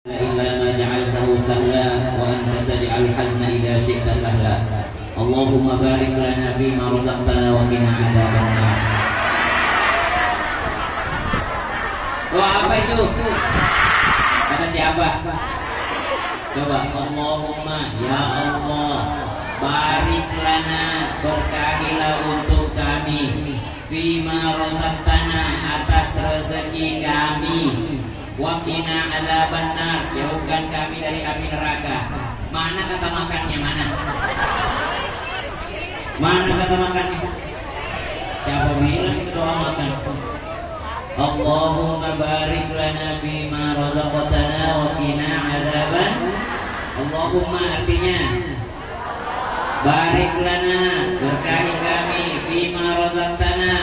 إلا ما جعلته سهلا وأنت تجعل الحزن إذا شئت سهلا اللهم بارك لنا فيما رزقتنا وقنا عذاب النار. Doa apa itu? Kata siapa? Coba. Allahumma ya Allah barik lana, berkahilah untuk kami, fima razaqtana, atas rezeki kami, waqina adzabannar, jauhkan kami dari api neraka. Mana kata makannya? Mana kata makannya? Siapa bilang itu doa makan? Allahumma barik lana fima razaqtana waqina adzaban. Allahumma artinya barik lana, berkahi kami, fima razaqtana,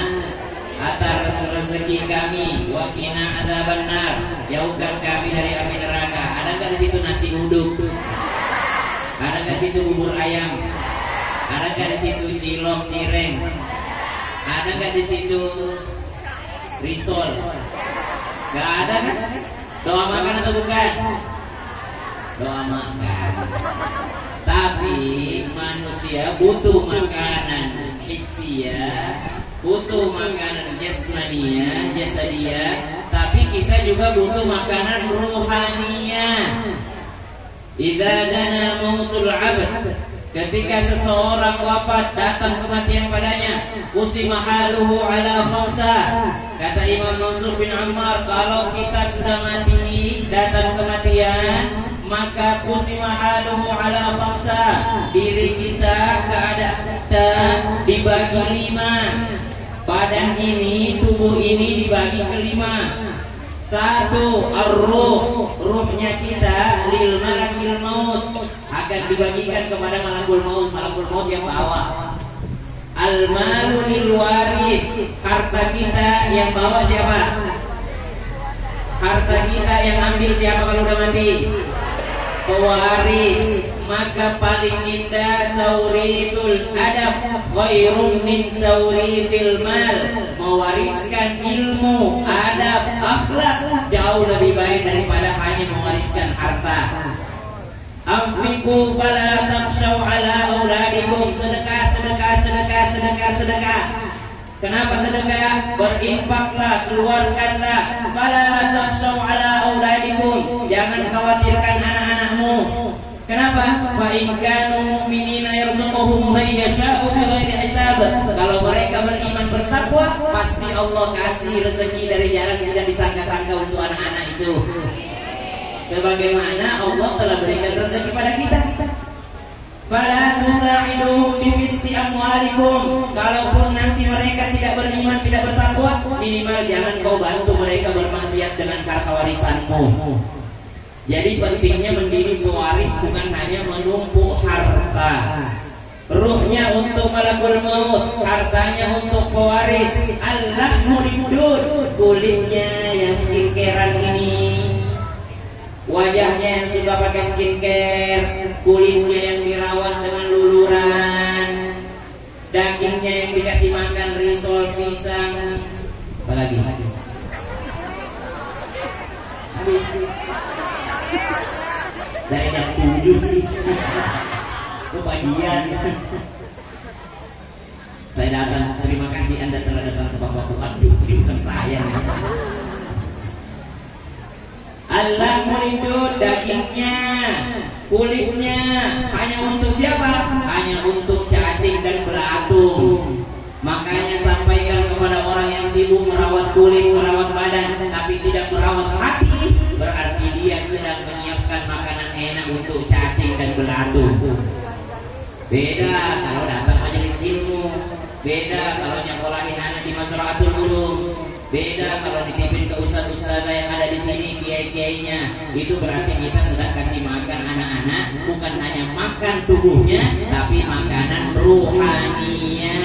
atas rezeki kami, waqina adzabannar, jauhkan kami dari api neraka. Ada nggak di situ nasi uduk? Ada nggak di situ bubur ayam? Ada nggak di situ cilok cireng? Ada nggak di situ risol? Nggak ada kan? Doa makan atau bukan? Doa makan. Tapi manusia butuh makanan hissiyah, butuh makanan jasmaniyah, jasadiyah, tapi kita juga butuh makanan ruhaniyah. Idza dana mautul 'abd, ketika seseorang wafat, datang kematian padanya, usima haluhu ala khamsah. Kata Imam Mansur bin Ammar, kalau kita sudah mati, datang kematian, maka usima haluhu ala khamsah, diri kita, keadaan kita dibagi 5. Badan ini, tubuh ini dibagi ke 5. 1, ar-ruh, ruhnya kita, lil malakil maut, akan dibagikan kepada malakul maut yang bawa. Al-malu lil warith, harta kita yang bawa siapa? Harta kita yang ambil siapa kalau udah mati? Pewaris. Maka paling indah taurithul adab khairun min taurithil mal, mewariskan ilmu, adab, akhlak jauh lebih baik daripada hanya mewariskan harta. Anfiqu fala takhshaw ala auladikum, sedekah. Kenapa sedekah? Berinfaklah, keluarkanlah. Fala takhshaw ala auladikum, jangan khawatirkan anak-anakmu. Kenapa? Fa in kanu mu'minina yarzuquhum man yasha'u bighairi hisab. Kalau mereka beriman bertakwa, pasti Allah kasih rezeki dari jalan tidak disangka-sangka untuk anak-anak itu. Sebagaimana Allah telah berikan rezeki pada kita. Fala tusa'iduhum bifisti amwalikum. Kalaupun nanti mereka tidak beriman, tidak bertakwa, minimal jangan kau bantu mereka bermaksiat dengan harta warisanmu. Jadi pentingnya mendidik pewaris bukan hanya menumpuk harta. Ruhnya untuk malakul maut, hartanya untuk pewaris. Allahmu ridud, kulitnya yang skincarean ini, wajahnya yang sudah pakai skincare, kulitnya yang dirawat dengan luluran, dagingnya yang dikasih makan risol pisang. Apalagi? Habis. Dari jam 7 sih. Kebagian. Saya datang, terima kasih Anda telah datang ke Bapak. Aduh, ini bukan saya. Allah melindungi dagingnya, kulitnya, hanya untuk siapa? Hanya untuk cacing dan beratung. Makanya sampaikan kepada orang yang sibuk merawat kulit, merawat badan, tapi tidak merawat hati, berarti dia sedang menyiapkan makanan enak untuk cacing dan belatung. Beda kalau datang majelis ilmu, beda kalau nyekolahin anak di Mazra'atul Ulum, beda kalau ditipin ke ustaz-ustaz yang ada di sini, kiai-kiainya. Itu berarti kita sedang kasih makan anak-anak, bukan hanya makan tubuhnya, tapi makanan ruhaninya.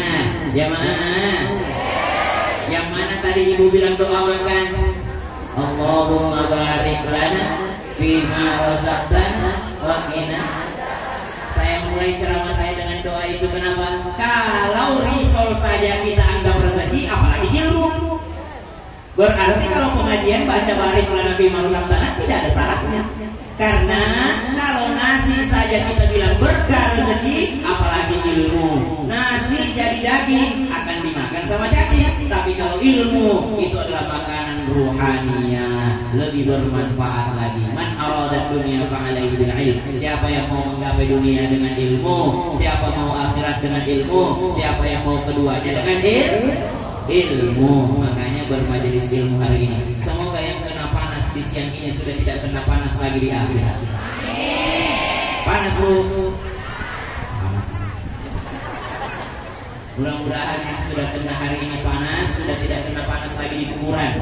Jamaah, yang mana tadi ibu bilang doa makan? Allahumma barik lana fima razaqtana wa qina. Saya mulai ceramah saya dengan doa itu. Kenapa? Kalau risol saja kita anggap rezeki, apalagi ilmu. Berarti kalau pengajian baca barik Nabi Maruzaqtana tidak ada salahnya. Karena kalau nasi saja kita bilang berkah rezeki, apalagi ilmu. Nasi jadi daging akan dimakan sama cacing, tapi kalau ilmu itu adalah makanan ruhaniah, lebih bermanfaat lagi. Man arada dunia fa'alaihi bil ilm. Siapa yang mau menggapai dunia dengan ilmu, siapa mau akhirat dengan ilmu, siapa yang mau keduanya dengan ilmu. Makanya bermajelis ilmu hari ini, semoga yang kena panas di siang ini sudah tidak kena panas lagi di akhirat. Panas lu. Panas. Mudah-mudahan yang sudah kena hari ini panas sudah tidak kena panas lagi di kuburan.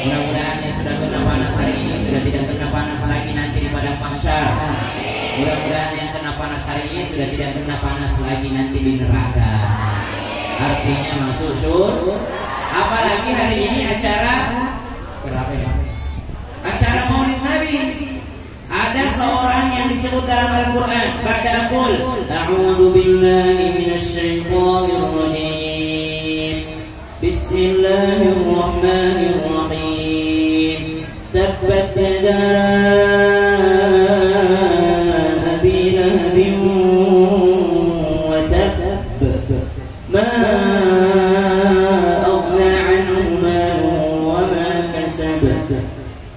Mudah-mudahan yang sudah kena panas hari ini sudah tidak kena panas lagi nanti di padang mahsyar. Mudah-mudahan yang kena panas hari ini sudah tidak kena panas lagi nanti di neraka. Artinya masuk surga. Apalagi hari ini acara Maulid Nabi. Ada seorang yang disebut dalam Al-Quran, ba'da qul a'udzu billahi minasyaitonir rajim. Bismillahirrahmanirrahim. Tabbat yada abi lahabin wa tabb. Ma aghna 'anhu maluhu wa ma kasab.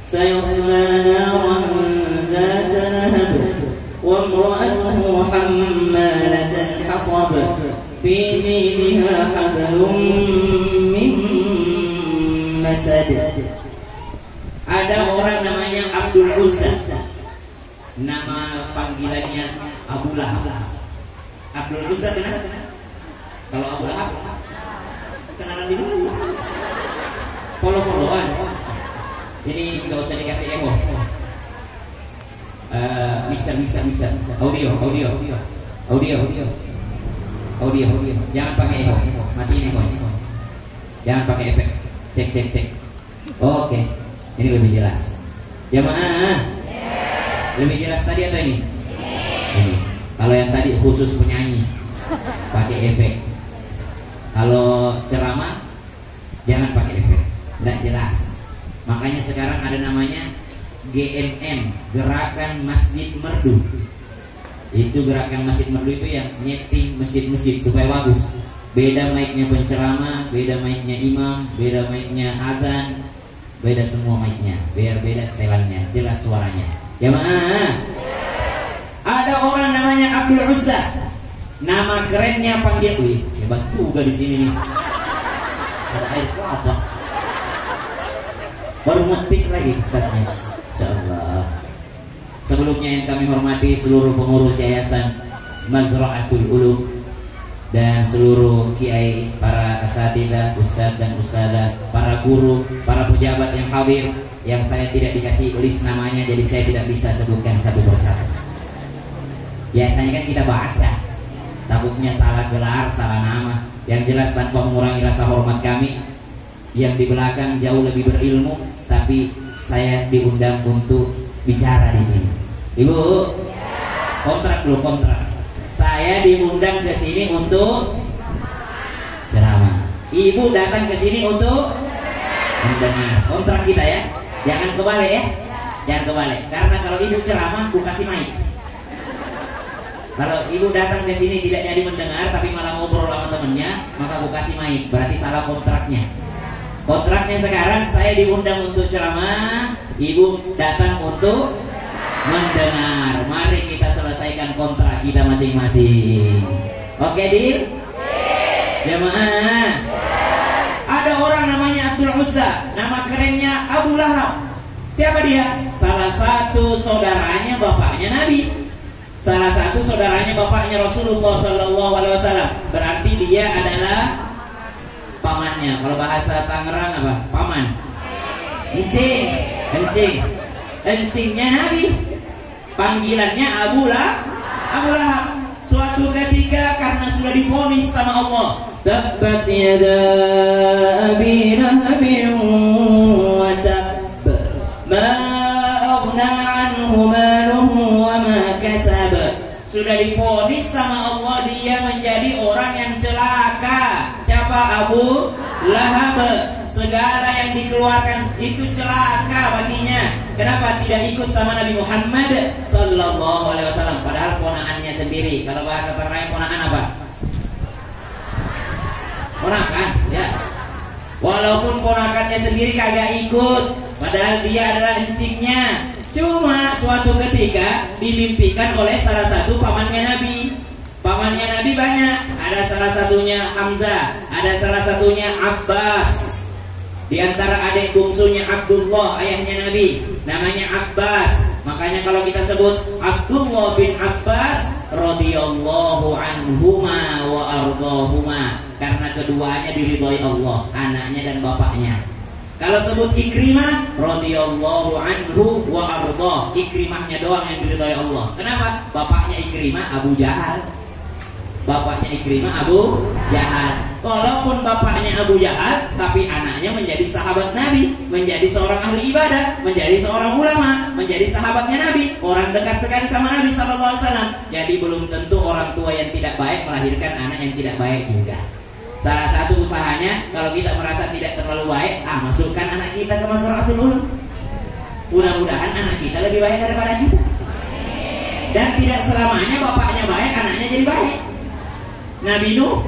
Sayasla naran ذات لهب وامرأته حمالة الحطب في جيدها حبل من مسد. Ada orang namanya Abdul Uzza, nama panggilannya Abu Lahab. Abdul Uzza kenal? Kalau Abu Lahab kenalan di dulu, follow-followan. Ini nggak usah dikasih emo. Mixer. Audio. Jangan pakai echo. Matiin echo. Jangan pakai efek. Cek. Oke. Ini lebih jelas. Jamaah. Lebih jelas tadi atau ini? Ini. Kalau yang tadi khusus penyanyi, pakai efek. Kalau ceramah, jangan pakai efek. Nggak jelas. Makanya sekarang ada namanya GMM, Gerakan Masjid Merdu. Itu gerakan Masjid Merdu itu yang nyeting masjid-masjid supaya bagus. Beda mic-nya penceramah, beda mic-nya imam, beda mic-nya azan, beda semua mic-nya, biar beda setelannya, jelas suaranya. Jamaah. Ada orang namanya Abdul Uzza. Nama kerennya panggil, wih, hebat juga di sini nih. Ada air kelapa. Baru ngetik lagi ustaznya. Insyaallah. Sebelumnya yang kami hormati seluruh pengurus Yayasan Mazra'atul Ulum dan seluruh kiai, para asatidzah, ustaz dan ustazah, para guru, para pejabat yang hadir, yang saya tidak dikasih list namanya, jadi saya tidak bisa sebutkan satu persatu. Biasanya kan kita baca, takutnya salah gelar, salah nama. Yang jelas tanpa mengurangi rasa hormat kami yang di belakang jauh lebih berilmu, tapi saya diundang untuk bicara di sini. Ibu, kontrak dulu, kontrak. Saya diundang ke sini untuk ceramah. Ibu datang ke sini untuk mendengar. Kontrak kita ya. Jangan kebalik ya. Jangan kebalik. Karena kalau ibu ceramah, aku kasih mic. Kalau ibu datang ke sini tidak jadi mendengar, tapi malah ngobrol sama temennya, maka aku kasih mic. Berarti salah kontraknya. Kontraknya sekarang saya diundang untuk ceramah, ibu datang untuk mendengar. Mari kita selesaikan kontrak kita masing-masing. Oke, Dir? Jamaah. Ada orang namanya Abdul Uzza, nama kerennya Abu Lahab. Siapa dia? Salah satu saudaranya bapaknya Nabi. Salah satu saudaranya bapaknya Rasulullah SAW. Berarti dia adalah pamannya. Kalau bahasa Tangerang apa? Paman. Encingnya Nabi. Panggilannya Abu Lahab. Suatu ketika karena sudah divonis sama Allah, tabbat yada abi lahabin wa tabb, ma aghna anhu maluhu wa ma kasab. Sudah divonis sama Allah dia menjadi orang yang celaka. Siapa? Abu Lahab. segala yang dikeluarkan itu celaka baginya. Kenapa tidak ikut sama Nabi Muhammad Sallallahu Alaihi Wasallam? Padahal ponakannya sendiri. Kalau bahasa terlain ponakan apa? Ponakan, ya. Walaupun ponakannya sendiri kagak ikut, padahal dia adalah encingnya. Cuma suatu ketika dimimpikan oleh salah satu pamannya Nabi. Pamannya Nabi banyak. Ada salah satunya Hamzah, ada salah satunya Abbas. Di antara adik bungsunya Abdullah, ayahnya Nabi, namanya Abbas. Makanya kalau kita sebut Abdullah bin Abbas radhiyallahu anhuma wa ardhahuma, karena keduanya diridhoi Allah, anaknya dan bapaknya. Kalau sebut Ikrimah radhiyallahu anhu wa ardhah, Ikrimahnya doang yang diridhoi Allah. Kenapa? Bapaknya Ikrimah Abu Jahal. Bapaknya Ikrimah Abu Jahal. Walaupun bapaknya Abu Jahal, tapi anaknya menjadi sahabat Nabi, menjadi seorang ahli ibadah, menjadi seorang ulama, menjadi sahabatnya Nabi, orang dekat sekali sama Nabi Sallallahu Alaihi Wasallam. Jadi belum tentu orang tua yang tidak baik melahirkan anak yang tidak baik juga. Salah satu usahanya, kalau kita merasa tidak terlalu baik, masukkan anak kita ke Mazra'atul Ulum. Mudah-mudahan anak kita lebih baik daripada kita. Dan tidak selamanya bapaknya baik, anaknya jadi baik. Nabi Nuh,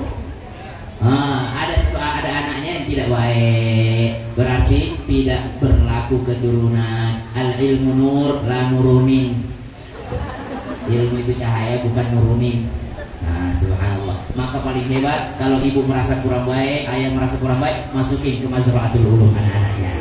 ada anaknya yang tidak baik, berarti tidak berlaku keturunan. Al ilmu nur la nurunin. Ilmu itu cahaya, bukan nurunin. Nah, subhanallah. Maka paling hebat kalau ibu merasa kurang baik, ayah merasa kurang baik, masukin ke Mazra'atul Ulum anak-anaknya.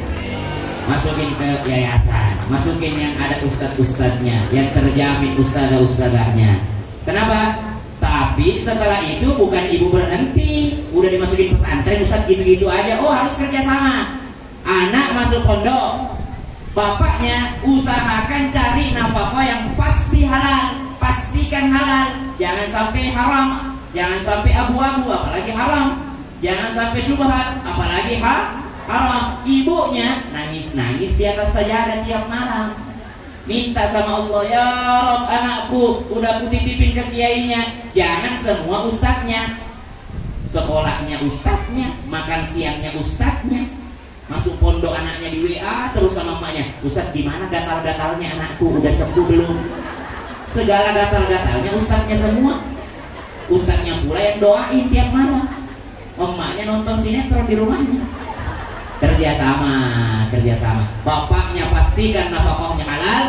Masukin ke yayasan, masukin yang ada ustadz-ustadznya, yang terjamin ustadzah-ustadzahnya. Kenapa? Tapi setelah itu bukan ibu berhenti, udah dimasukin pesantren, ustadz gitu-gitu aja. Oh, harus kerja sama. Anak masuk pondok, bapaknya usahakan cari nafkah yang pasti halal, pastikan halal. Jangan sampai haram, jangan sampai abu-abu, apalagi haram. Jangan sampai syubhat, apalagi haram. Ibunya nangis-nangis di atas sajadah tiap malam, minta sama Allah, ya Rob, anakku udah kutitipin ke kiainya. Jangan semua ustadznya. Sekolahnya ustadznya, makan siangnya ustadznya, masuk pondok anaknya di WA terus sama emaknya. Ustadz, gimana gatal-gatalnya anakku, udah sembuh belum? Segala gatal-gatalnya ustadznya semua. Ustadznya pula yang doain tiap malam. Emaknya nonton sinetron di rumahnya. Kerjasama. Bapaknya pastikan nafkahnya halal,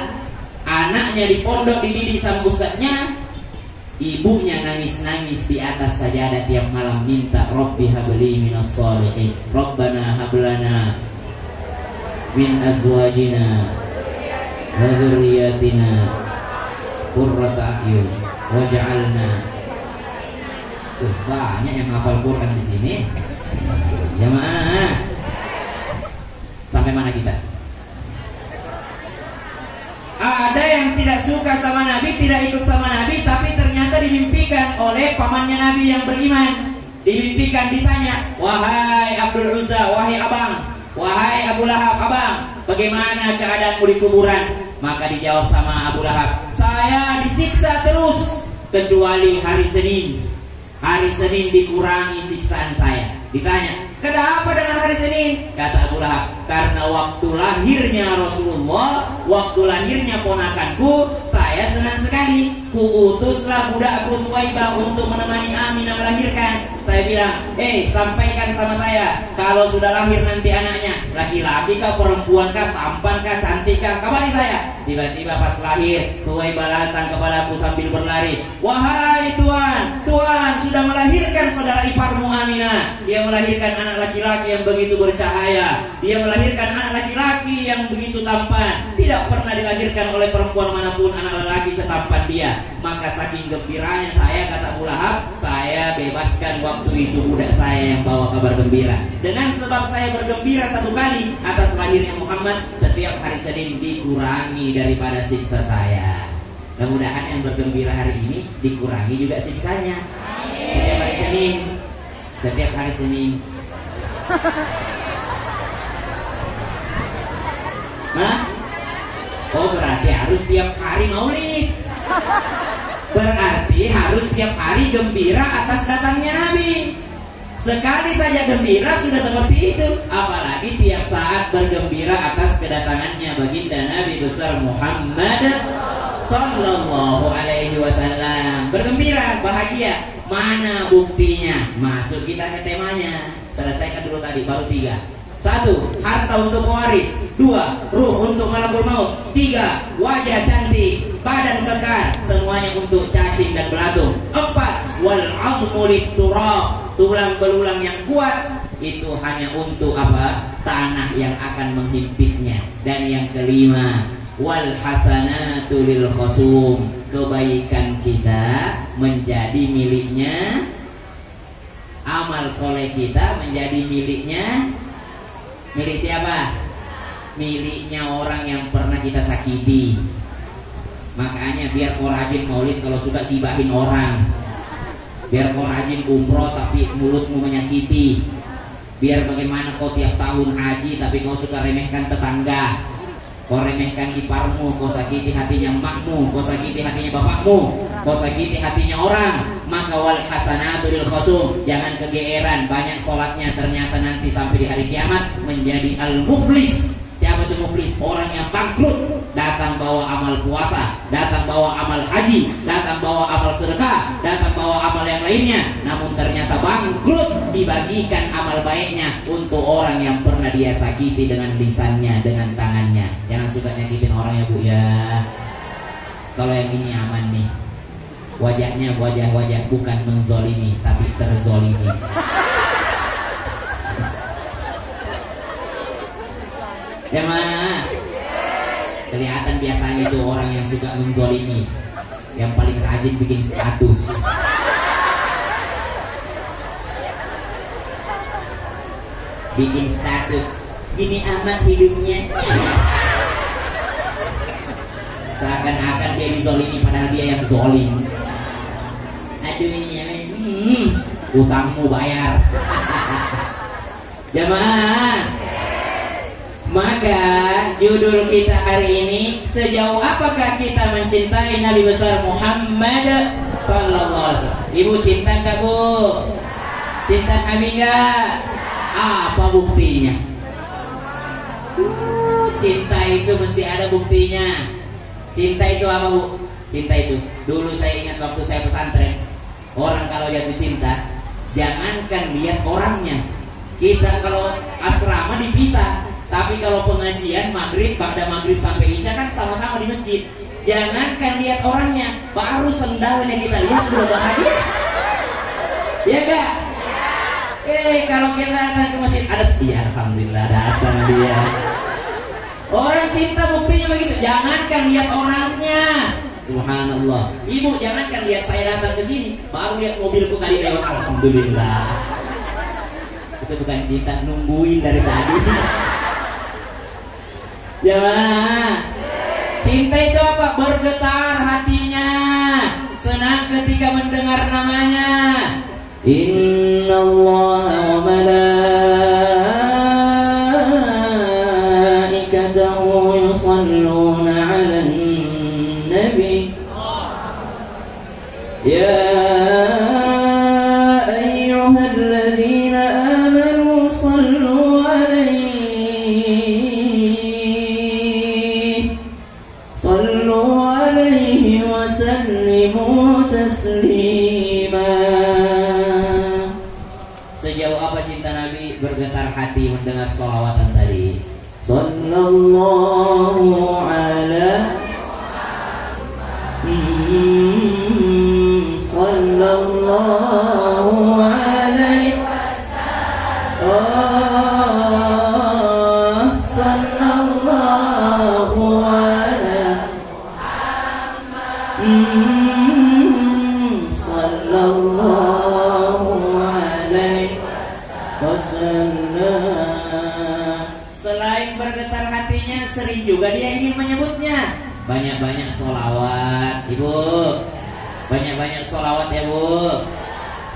anaknya di pondok dididik sama ustadznya, ibunya nangis-nangis di atas sajadah tiap malam minta, Rabbi habli minas sholihin, Rabbana hablana min azwajina wa dzurriyyatina qurrata a'yun waj'alna. Banyak yang hafal Quran di sini. Jamaah. Sampai mana kita? Ada yang tidak suka sama Nabi, tidak ikut sama Nabi, tapi ternyata dimimpikan oleh pamannya Nabi yang beriman. Dimimpikan, ditanya, wahai Abdul Uzza, wahai abang, wahai Abu Lahab, abang, bagaimana keadaanmu di kuburan? Maka dijawab sama Abu Lahab, saya disiksa terus kecuali hari Senin. Hari Senin dikurangi siksaan saya. Ditanya, kenapa dengan hari Senin? Kata Abu Lahab, karena waktu lahirnya Rasulullah, waktu lahirnya ponakanku, saya senang sekali. Kuutuslah budakku Thuwaibah untuk menemani Aminah melahirkan. Saya bilang, sampaikan sama saya, kalau sudah lahir nanti anaknya, laki-laki kah, perempuan kah, tampan kah, cantik kah, kabari saya. Tiba-tiba pas lahir, Thuwaibah datang kepadaku sambil berlari, wahai Tuhan, Tuhan sudah melahirkan saudara iparmu Aminah. Dia melahirkan anak laki-laki yang begitu bercahaya. Dia melahirkan anak laki-laki yang begitu tampan. Tidak pernah dilahirkan oleh perempuan manapun anak laki setampan dia. Maka saking gembiranya saya, kata Abu Lahab, saya bebaskan waktu itu budak saya yang bawa kabar gembira. Dengan sebab saya bergembira satu kali atas lahirnya Muhammad, setiap hari Senin dikurangi daripada siksa saya. Mudah-mudahan yang bergembira hari ini dikurangi juga siksanya. Setiap hari Senin, setiap hari Senin. Nah, oh berarti harus tiap hari maulid. Berarti harus tiap hari gembira atas datangnya Nabi. Sekali saja gembira sudah seperti itu, apalagi tiap saat bergembira atas kedatangannya baginda Nabi besar Muhammad Sallallahu Alaihi Wasallam. Bergembira, bahagia. Mana buktinya? Masuk kita ke temanya. Selesaikan dulu tadi, baru 3. 1. Harta untuk pewaris. 2. Ruh untuk malakul maut. 3. Wajah cantik, badan kekar, semuanya untuk cacing dan belatung. 4. Wal azmu litturab, tulang belulang yang kuat itu hanya untuk apa? Tanah yang akan menghimpitnya. Dan yang kelima, wal hasanatu lil khusum, kebaikan kita menjadi miliknya, amal soleh kita menjadi miliknya. Milik siapa? Miliknya orang yang pernah kita sakiti. Makanya biar kau rajin maulid kalau suka gibahin orang. Biar kau rajin umroh tapi mulutmu menyakiti. Biar bagaimana kau tiap tahun haji tapi kau suka remehkan tetangga. Kau remehkan iparmu, kau sakiti hatinya emakmu, kau sakiti hatinya bapakmu, kau sakiti hatinya orang. Maka wal hasanatu lil khusum, jangan kegeeran banyak sholatnya, ternyata nanti sampai di hari kiamat menjadi al-muflis. Siapa itu muflis? Orang yang bangkrut. Datang bawa amal puasa, datang bawa amal haji, datang bawa amal sedekah, datang bawa amal yang lainnya, namun ternyata bangkrut. Dibagikan amal baiknya untuk orang yang pernah dia sakiti dengan lisannya, dengan tangannya. Jangan suka nyakitin orang ya Bu ya. Kalau yang ini aman nih. Wajahnya wajah-wajah bukan menzolimi tapi terzolimi. Ya mah, kelihatan biasanya itu orang yang suka menzolimi, yang paling rajin bikin status. Bikin status, gini amat hidupnya. Seakan-akan dia dizolimi padahal dia yang zolim. Aduh ini, utangmu bayar. Jamaah. Maka judul kita hari ini, sejauh apakah kita mencintai Nabi besar Muhammad Sallallahu Alaihi Wasallam. Ibu cinta enggak Bu? Cinta Nabi enggak? Apa buktinya? Cinta itu mesti ada buktinya. Cinta itu apa Bu? Cinta itu, dulu saya ingat waktu saya pesantren, orang kalau jatuh cinta jangankan lihat orangnya. Kita kalau asrama dipisah, tapi kalau pengajian maghrib, pada maghrib sampai isya kan sama-sama di masjid. Jangankan lihat orangnya, baru sendalnya kita lihat sudah bahagia. Ya enggak? Kalau kita datang ke masjid ada setia, alhamdulillah datang dia. Orang cinta buktinya begitu. Jangankan lihat orangnya, subhanallah. Ibu jangankan lihat saya datang ke sini, baru lihat mobilku tadi lewat, alhamdulillah. Itu bukan cinta, nungguin dari tadi. Ya, cinta itu apa? Bergetar hatinya, senang ketika mendengar namanya. Inna Allah wa malaikatahu yusalluna 'alan nabi. Ya ayyuhalladzina amanu sallu 'alaihi wa sallimu taslima. Sejauh apa cinta Nabi bergetar hati mendengar sholawatan tadi. Sallallahu ala sallallahu alaihi wasallam. Sallallahu ala sallallahu alaihi wasallam. Selain bergetar hatinya, sering juga dia ingin menyebutnya. Banyak-banyak sholawat, Ibu. Banyak-banyak sholawat ya Bu.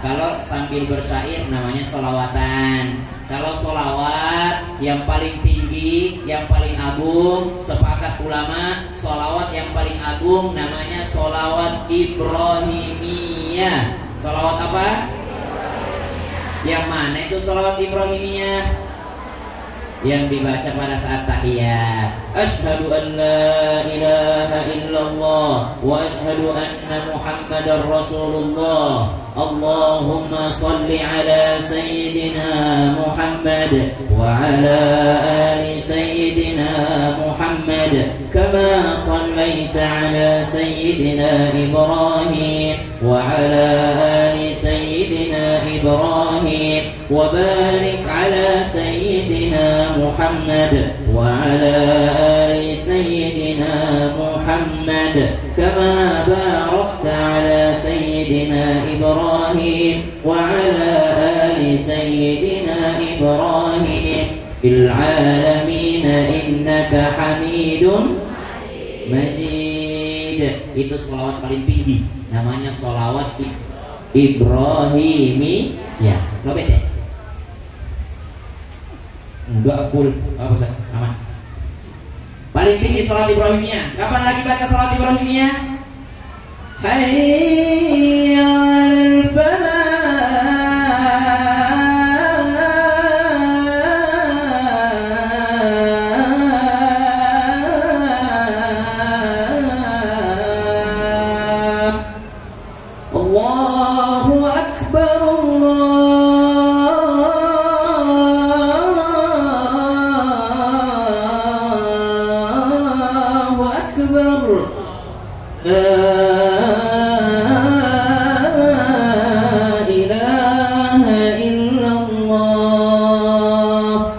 Kalau sambil bersyair namanya sholawatan. Kalau sholawat yang paling tinggi, yang paling agung, sepakat ulama, sholawat yang paling agung namanya sholawat Ibrahimiyah. Sholawat apa? Yang mana itu sholawat Ibrahimiyah? Yang dibaca pada saat tahiyat. Asyhadu an la ilaha illallah wa asyhadu anna Muhammadar Rasulullah. Allahumma salli ala sayyidina Muhammad wa ala ali sayyidina Muhammad kama sallaita ala sayyidina Ibrahim wa ala ali sayyidina Ibrahim wa barik ala sayyidina Muhammad wa ala ali sayyidina Muhammad kama barakta ala sayyidina Ibrahim wa ala ali sayyidina Ibrahim fil alamin innaka Hamidun Majid. Itu sholawat paling tinggi, namanya sholawat Ibrahimi. Ya, lobet ya. Enggak full, apa Ustaz? Aman. Paling tinggi sholat Ibrahimiyah. Kapan lagi baca sholat Ibrahimiyah? Hayya 'alal falah. Allahu akbar, Allahu akbar. La ilaha illallah.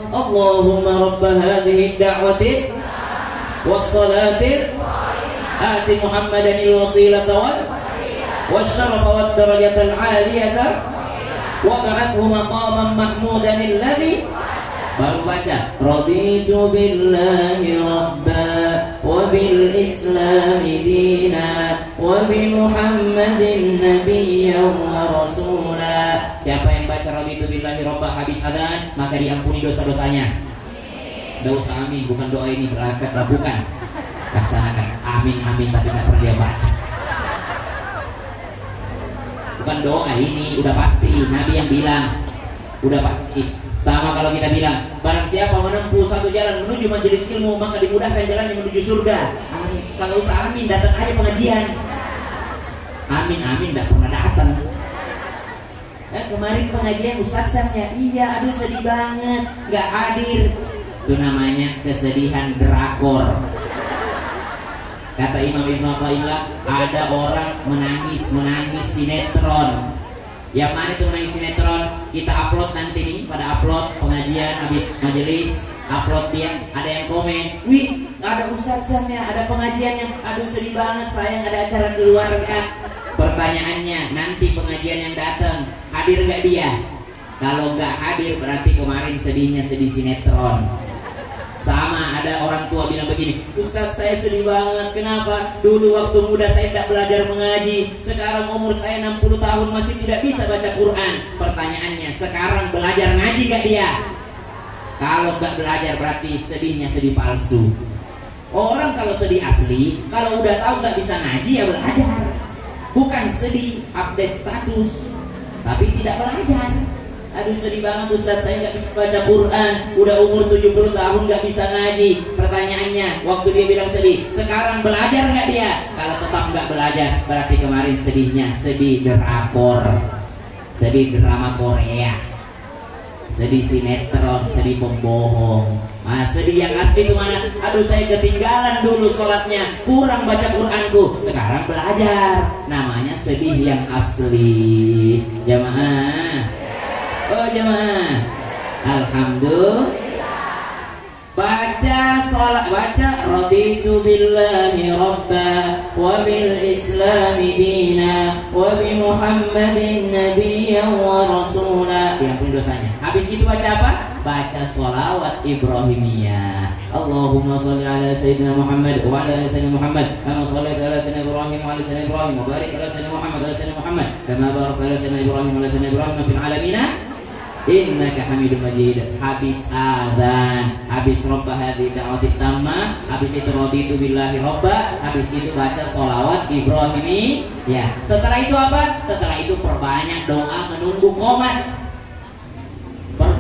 Allahumma rabb hadhihi ad-da'wati was-salati ati Muhammadan al-wasilata والشرف والدرجة العالية وبعثه مقاما محمودا الذي baru baca raditu billahi rabba wa bil islami dina wa bi Muhammadin nabiyyan wa rasula. Siapa yang baca raditu billahi rabba habis adzan maka diampuni dosa-dosanya. Enggak usah amin, bukan doa ini berangkat bukan. Laksanakan amin amin tapi enggak pernah dia baca. Bukan doa ini, udah pasti Nabi yang bilang, udah pasti. Sama kalau kita bilang, barang siapa menempuh satu jalan menuju majelis ilmu maka dimudahkan jalannya menuju surga. Amin. Kalau usah amin, datang aja pengajian. Amin amin, tidak pernah datang. Kemarin pengajian ustaznya, iya, aduh sedih banget, nggak hadir. Itu namanya kesedihan drakor. Kata Imam Ibnu Athaillah, ada orang menangis sinetron. Yang mana itu menangis sinetron? Kita upload nanti nih, pada upload pengajian habis majelis, upload dia, ada yang komen, wih, ada ustaznya, ada pengajiannya, aduh sedih banget, sayang ada acara keluarga. Pertanyaannya, nanti pengajian yang datang, hadir gak dia? Kalau gak hadir berarti kemarin sedihnya sedih sinetron. Sama ada orang tua bilang begini, Ustaz saya sedih banget, kenapa? Dulu waktu muda saya tidak belajar mengaji, sekarang umur saya 60 tahun masih tidak bisa baca Quran. Pertanyaannya, sekarang belajar ngaji gak dia? Kalau gak belajar berarti sedihnya sedih palsu. Orang kalau sedih asli, kalau udah tahu gak bisa ngaji ya belajar. Bukan sedih update status, tapi tidak belajar. Aduh sedih banget Ustaz, saya gak bisa baca Quran, udah umur 70 tahun gak bisa ngaji. Pertanyaannya, waktu dia bilang sedih, sekarang belajar gak dia? Kalau tetap gak belajar, berarti kemarin sedihnya sedih drakor, sedih drama Korea, sedih sinetron, sedih pembohong. Nah, sedih yang asli itu mana? Aduh saya ketinggalan dulu sholatnya, kurang baca Quranku, sekarang belajar. Namanya sedih yang asli. Jamaah, oh jemaah, alhamdulillah. Baca sholat, baca raditu billahi rabba wa bil islami dina wa bi Muhammadin nabiyyan wa rasula. Diampuni dosanya. Habis itu baca apa? Baca sholawat Ibrahimiyah. Allahumma sholli ala sayyidina Muhammad wa ala ali sayyidina Muhammad kama shallaita ala sayyidina Ibrahim wa ala sayyidina Ibrahim wa barik ala sayyidina Muhammad wa ala sayyidina Muhammad kama barakta ala sayyidina Ibrahim wa ala sayyidina Ibrahim fil alamin innaka Hamidum Majid. Habis adzan, habis robba hadhihi da'wati tamma, habis itu raditu billahi robba, habis itu baca sholawat Ibrahimi. Ya, setelah itu apa? Setelah itu perbanyak doa menunggu qomat.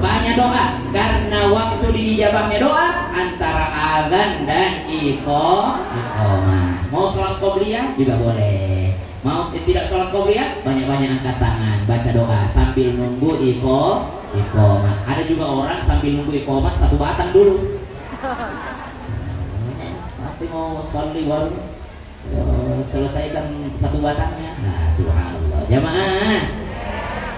banyak doa, karena waktu diijabahnya doa antara azan dan iqamah. Mau sholat qobliyah juga boleh, mau tidak sholat qobliyah banyak-banyak angkat tangan, baca doa sambil nunggu iqamah. Ada juga orang sambil nunggu iqamah satu batang dulu. Nanti mau sholli baru selesaikan satu batangnya. Nah, subhanallah. Jamaah,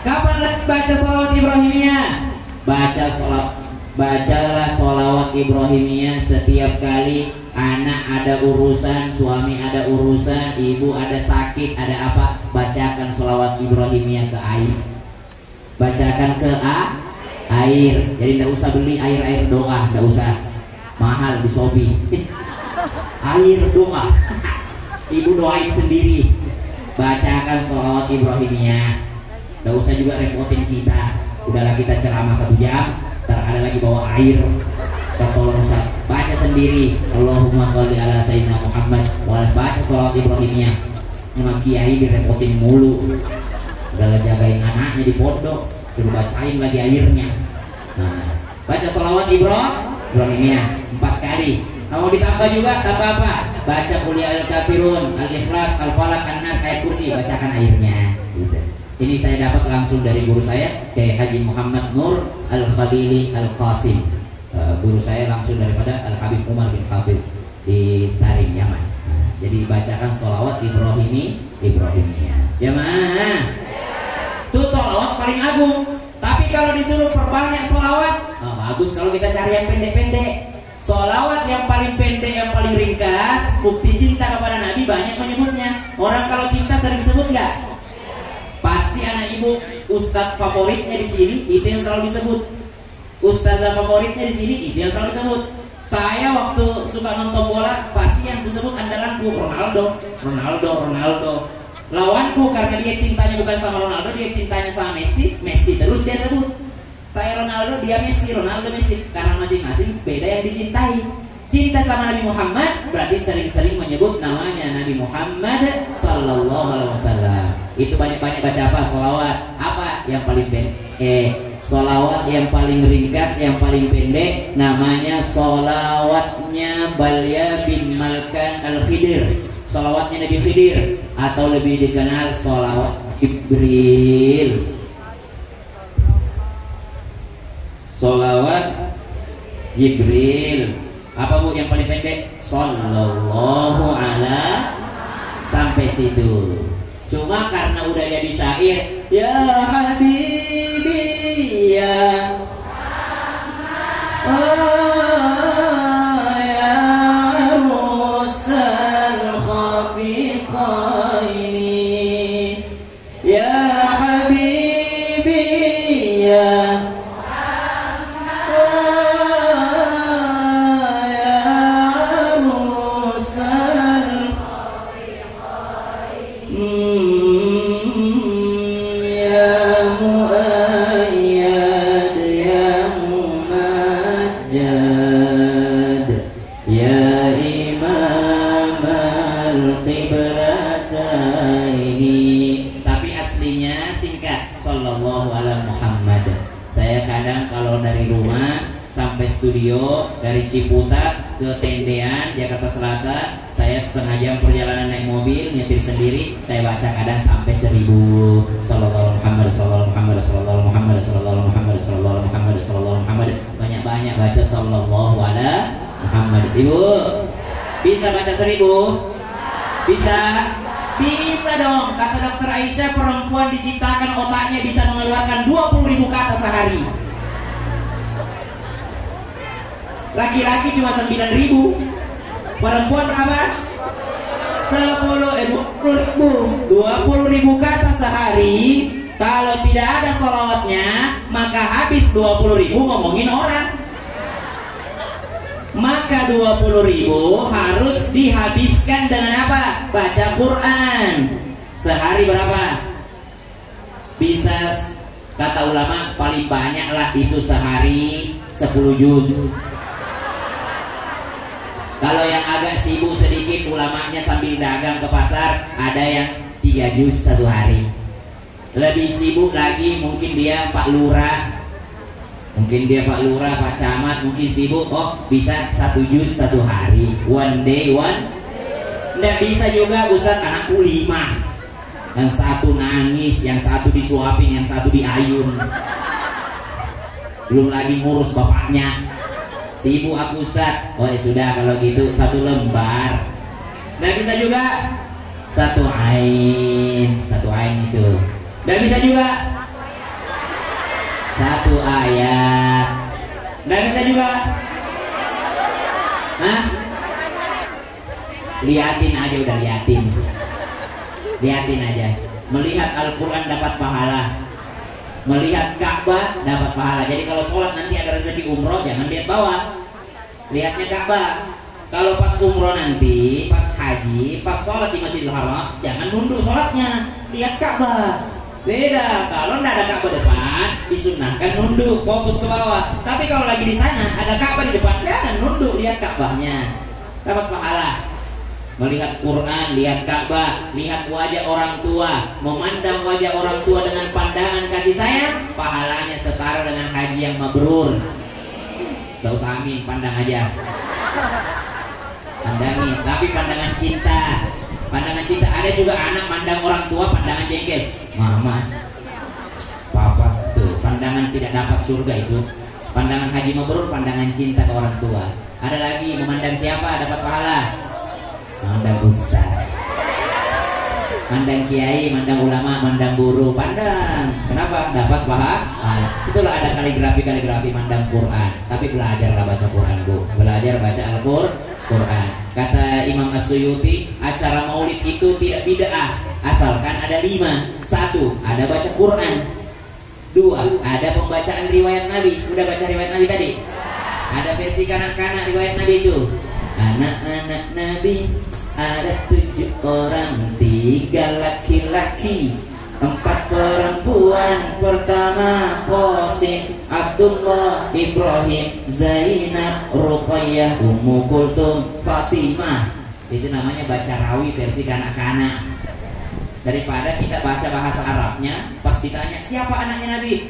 kapan lagi baca sholawat Ibrahimiyah? Bacalah sholawat Ibrahimiyah setiap kali anak ada urusan, suami ada urusan, ibu ada sakit, ada apa, bacakan sholawat Ibrahimiyah ke air. Bacakan ke air. Jadi tidak usah beli air doa, tidak usah mahal di Shopee. Air doa. Ibu doain sendiri. Bacakan sholawat Ibrahimiyah. Tidak usah juga repotin kita. Udahlah kita ceramah 1 jam, ntar ada lagi bawa air. Tolong Ustaz, baca sendiri. Allahumma sholli ala sayyidina Muhammad. Baca sholawat Ibrahimiyah. Memang kiai direpotin mulu. Udahlah jagain anaknya di pondok, suruh bacain lagi airnya. Nah, baca sholawat Ibrahimiyah 4 kali. Nah, mau ditambah juga, tambah apa? Baca Qul ya ayyuhal kafirun, Al-Ikhlas, Al-Falaq, An-Nas, ayat kursi, bacakan airnya. Gitu. Ini saya dapat langsung dari guru saya, Kiai Haji Muhammad Nur Al-Khalili Al-Qasim. Guru saya langsung daripada Al-Habib Umar bin Khatib di Tarim, Yaman. Nah, jadi bacakan sholawat Ibrahimiyah. Jamaah, itu sholawat paling agung. Tapi kalau disuruh perbanyak sholawat, bagus kalau kita cari yang pendek-pendek. Sholawat yang paling pendek, yang paling ringkas, bukti cinta kepada Nabi banyak menyebutnya. Orang kalau cinta sering sebut nggak? Pasti anak ibu ustadz favoritnya di sini itu yang selalu disebut. Ustazah favoritnya di sini itu yang selalu disebut. Saya waktu suka nonton bola pasti yang disebut andalanku Ronaldo. Lawanku karena dia cintanya bukan sama Ronaldo, dia cintanya sama Messi terus dia sebut. Saya Ronaldo, dia Messi, Ronaldo Messi, karena masing-masing beda yang dicintai. Cinta sama Nabi Muhammad berarti sering-sering menyebut namanya Nabi Muhammad Sallallahu Alaihi Wasallam. Itu banyak-banyak baca apa? Sholawat. Apa yang paling pendek? Sholawat yang paling ringkas, yang paling pendek, namanya sholawatnya Balya bin Malkan Al-Khidir. Sholawatnya Nabi Khidir, atau lebih dikenal sholawat Jibril. Sholawat Jibril. Apa bu yang paling pendek? Sallallahu ala, sampai situ. Cuma karena udah jadi syair, ya Habibi ya ya Musal Khafiqaini, ya Habibi ya studio dari Ciputat ke Tendean Jakarta Selatan, saya setengah jam perjalanan naik mobil nyetir sendiri, saya baca kadang sampai 1000. Sallallahu Muhammad, sallallahu Muhammad, sallallahu Muhammad, sallallahu Muhammad, sallallahu Muhammad, sallallahu Muhammad. Banyak-banyak baca sallallahu ala Muhammad. Ibu bisa baca 1000? Bisa? Bisa dong. Kata dokter Aisyah, perempuan diciptakan otaknya bisa mengeluarkan 20.000 kata sehari. Laki-laki cuma 9.000. Perempuan berapa? 20.000 kata sehari. Kalau tidak ada sholawatnya, maka habis 20.000 ngomongin orang. Maka 20.000 harus dihabiskan dengan apa? Baca Quran. Sehari berapa? Bisa, kata ulama, paling banyak lah itu sehari 10 juz. Kalau yang agak sibuk sedikit, ulamanya sambil dagang ke pasar, ada yang 3 juz satu hari. Lebih sibuk lagi mungkin dia Pak Lurah, Mungkin dia Pak Lurah, Pak Camat, mungkin sibuk. Oh, bisa 1 juz 1 hari, one day. Nggak bisa juga Ustaz, anakku 5. Yang satu nangis, yang satu disuapin, yang satu diayun. Belum lagi ngurus bapaknya. Sibuk aku Ustaz. Oh ya sudah kalau gitu 1 lembar. Nggak bisa juga 1 ain itu. Nggak bisa juga 1 ayat. Nggak bisa juga. Hah? Liatin aja udah, liatin aja. Melihat Al-Quran dapat pahala, melihat Ka'bah dapat pahala. Jadi kalau sholat nanti ada rezeki umroh, jangan lihat bawah, lihatnya Ka'bah. Kalau pas umroh nanti, pas haji, pas sholat di Masjidil Haram, jangan nunduk sholatnya, lihat Ka'bah. Beda, kalau nggak ada Ka'bah depan, disunahkan nunduk, fokus ke bawah. Tapi kalau lagi di sana ada Ka'bah di depan, jangan nunduk, lihat Ka'bahnya, dapat pahala. Melihat Quran, lihat Ka'bah, lihat wajah orang tua, memandang wajah orang tua dengan pandangan kasih sayang, pahalanya setara dengan haji yang mabrur. Gak usah amin, pandang aja. Pandangin, tapi pandangan cinta. Pandangan cinta. Ada juga anak mandang orang tua pandangan jengkel. Mama, papa, tuh pandangan tidak dapat surga itu. Pandangan haji mabrur, pandangan cinta ke orang tua. Ada lagi memandang siapa dapat pahala? Mandang ustaz, mandang kiai, mandang ulama, mandang guru, pandang. Kenapa? Dapat pahala. Itulah ada kaligrafi mandang Quran. Tapi belajarlah baca Quran, Bu. Belajar baca Al-Quran. Kata Imam As-Suyuti, acara maulid itu tidak bid'ah asalkan ada 5. 1, ada baca Quran. 2, ada pembacaan riwayat Nabi. Udah baca riwayat Nabi tadi? Ada versi kanak-kanak riwayat Nabi itu. Anak-anak Nabi ada 7 orang, 3 laki-laki, 4 perempuan. Pertama Qasim, Abdullah, Ibrahim, Zainab, Ruqayyah, Ummu Kulthum, Fatimah. Itu namanya baca rawi versi kanak-kanak. Daripada kita baca bahasa Arabnya, pas ditanya siapa anaknya Nabi,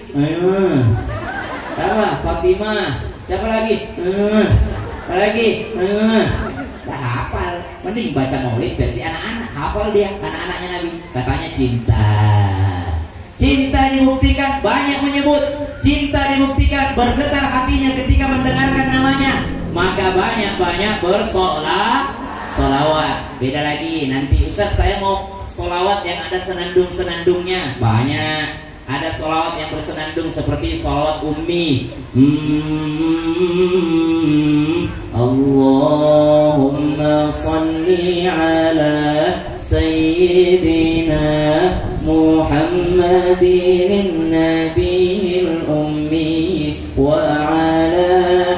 siapa? Fatimah. Siapa lagi? Tak hafal. Mending baca maulid versi anak-anak, hafal dia anak-anaknya Nabi. Katanya cinta dibuktikan, banyak menyebut cinta dibuktikan, bergetar hatinya ketika mendengarkan namanya, maka banyak bersolawat. Beda lagi nanti Ustaz, saya mau solawat yang ada senandung-senandungnya. Banyak. Ada solawat yang bersenandung seperti solawat ummi. Allahumma salli ala sayyidina Muhammadin nabiyil ummi wa ala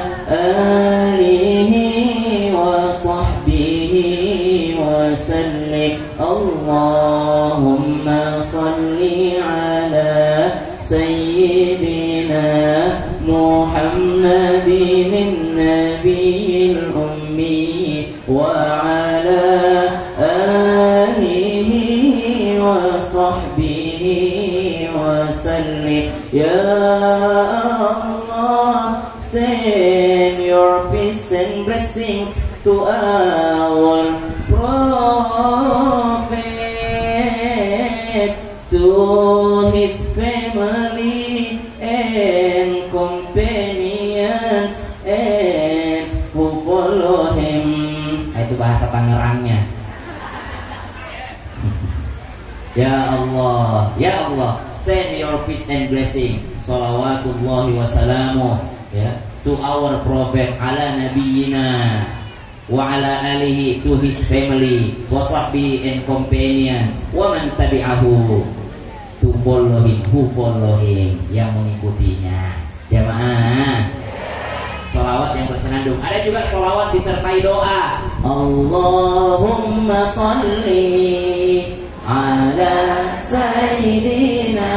alihi wa sahbihi wa sallim. Allahumma salli ala sayyidina Muhammadin nabiyil ummi wa ala alihi wa sahbihi wa sallim. Ya Allah, send your peace and blessings to our Prophet, to his family and companions and who follow him. Itu bahasa Tangerangnya. Ya Allah, ya Allah, send your peace and blessing, salawatullahi wassalamu, ya, to our prophet, ala nabiyina wa ala alihi, to his family, wa sahbihi and companions, wa man tabi'ahu, to follow him, who follow him, yang mengikutinya. Jamaah, sholawat yang bersenandung. Ada juga sholawat disertai doa. Allahumma salli ala sayyidina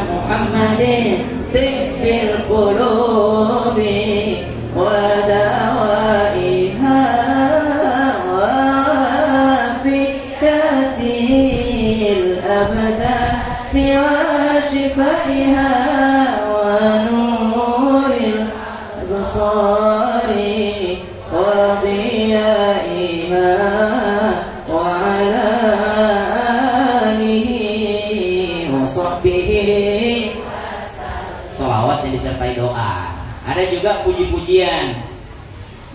Muhammadin tibbil qulubi wa dawaiha wa fikatil abdani wa shifaiha wa nur Sholawat yang disertai doa. Ada juga puji-pujian.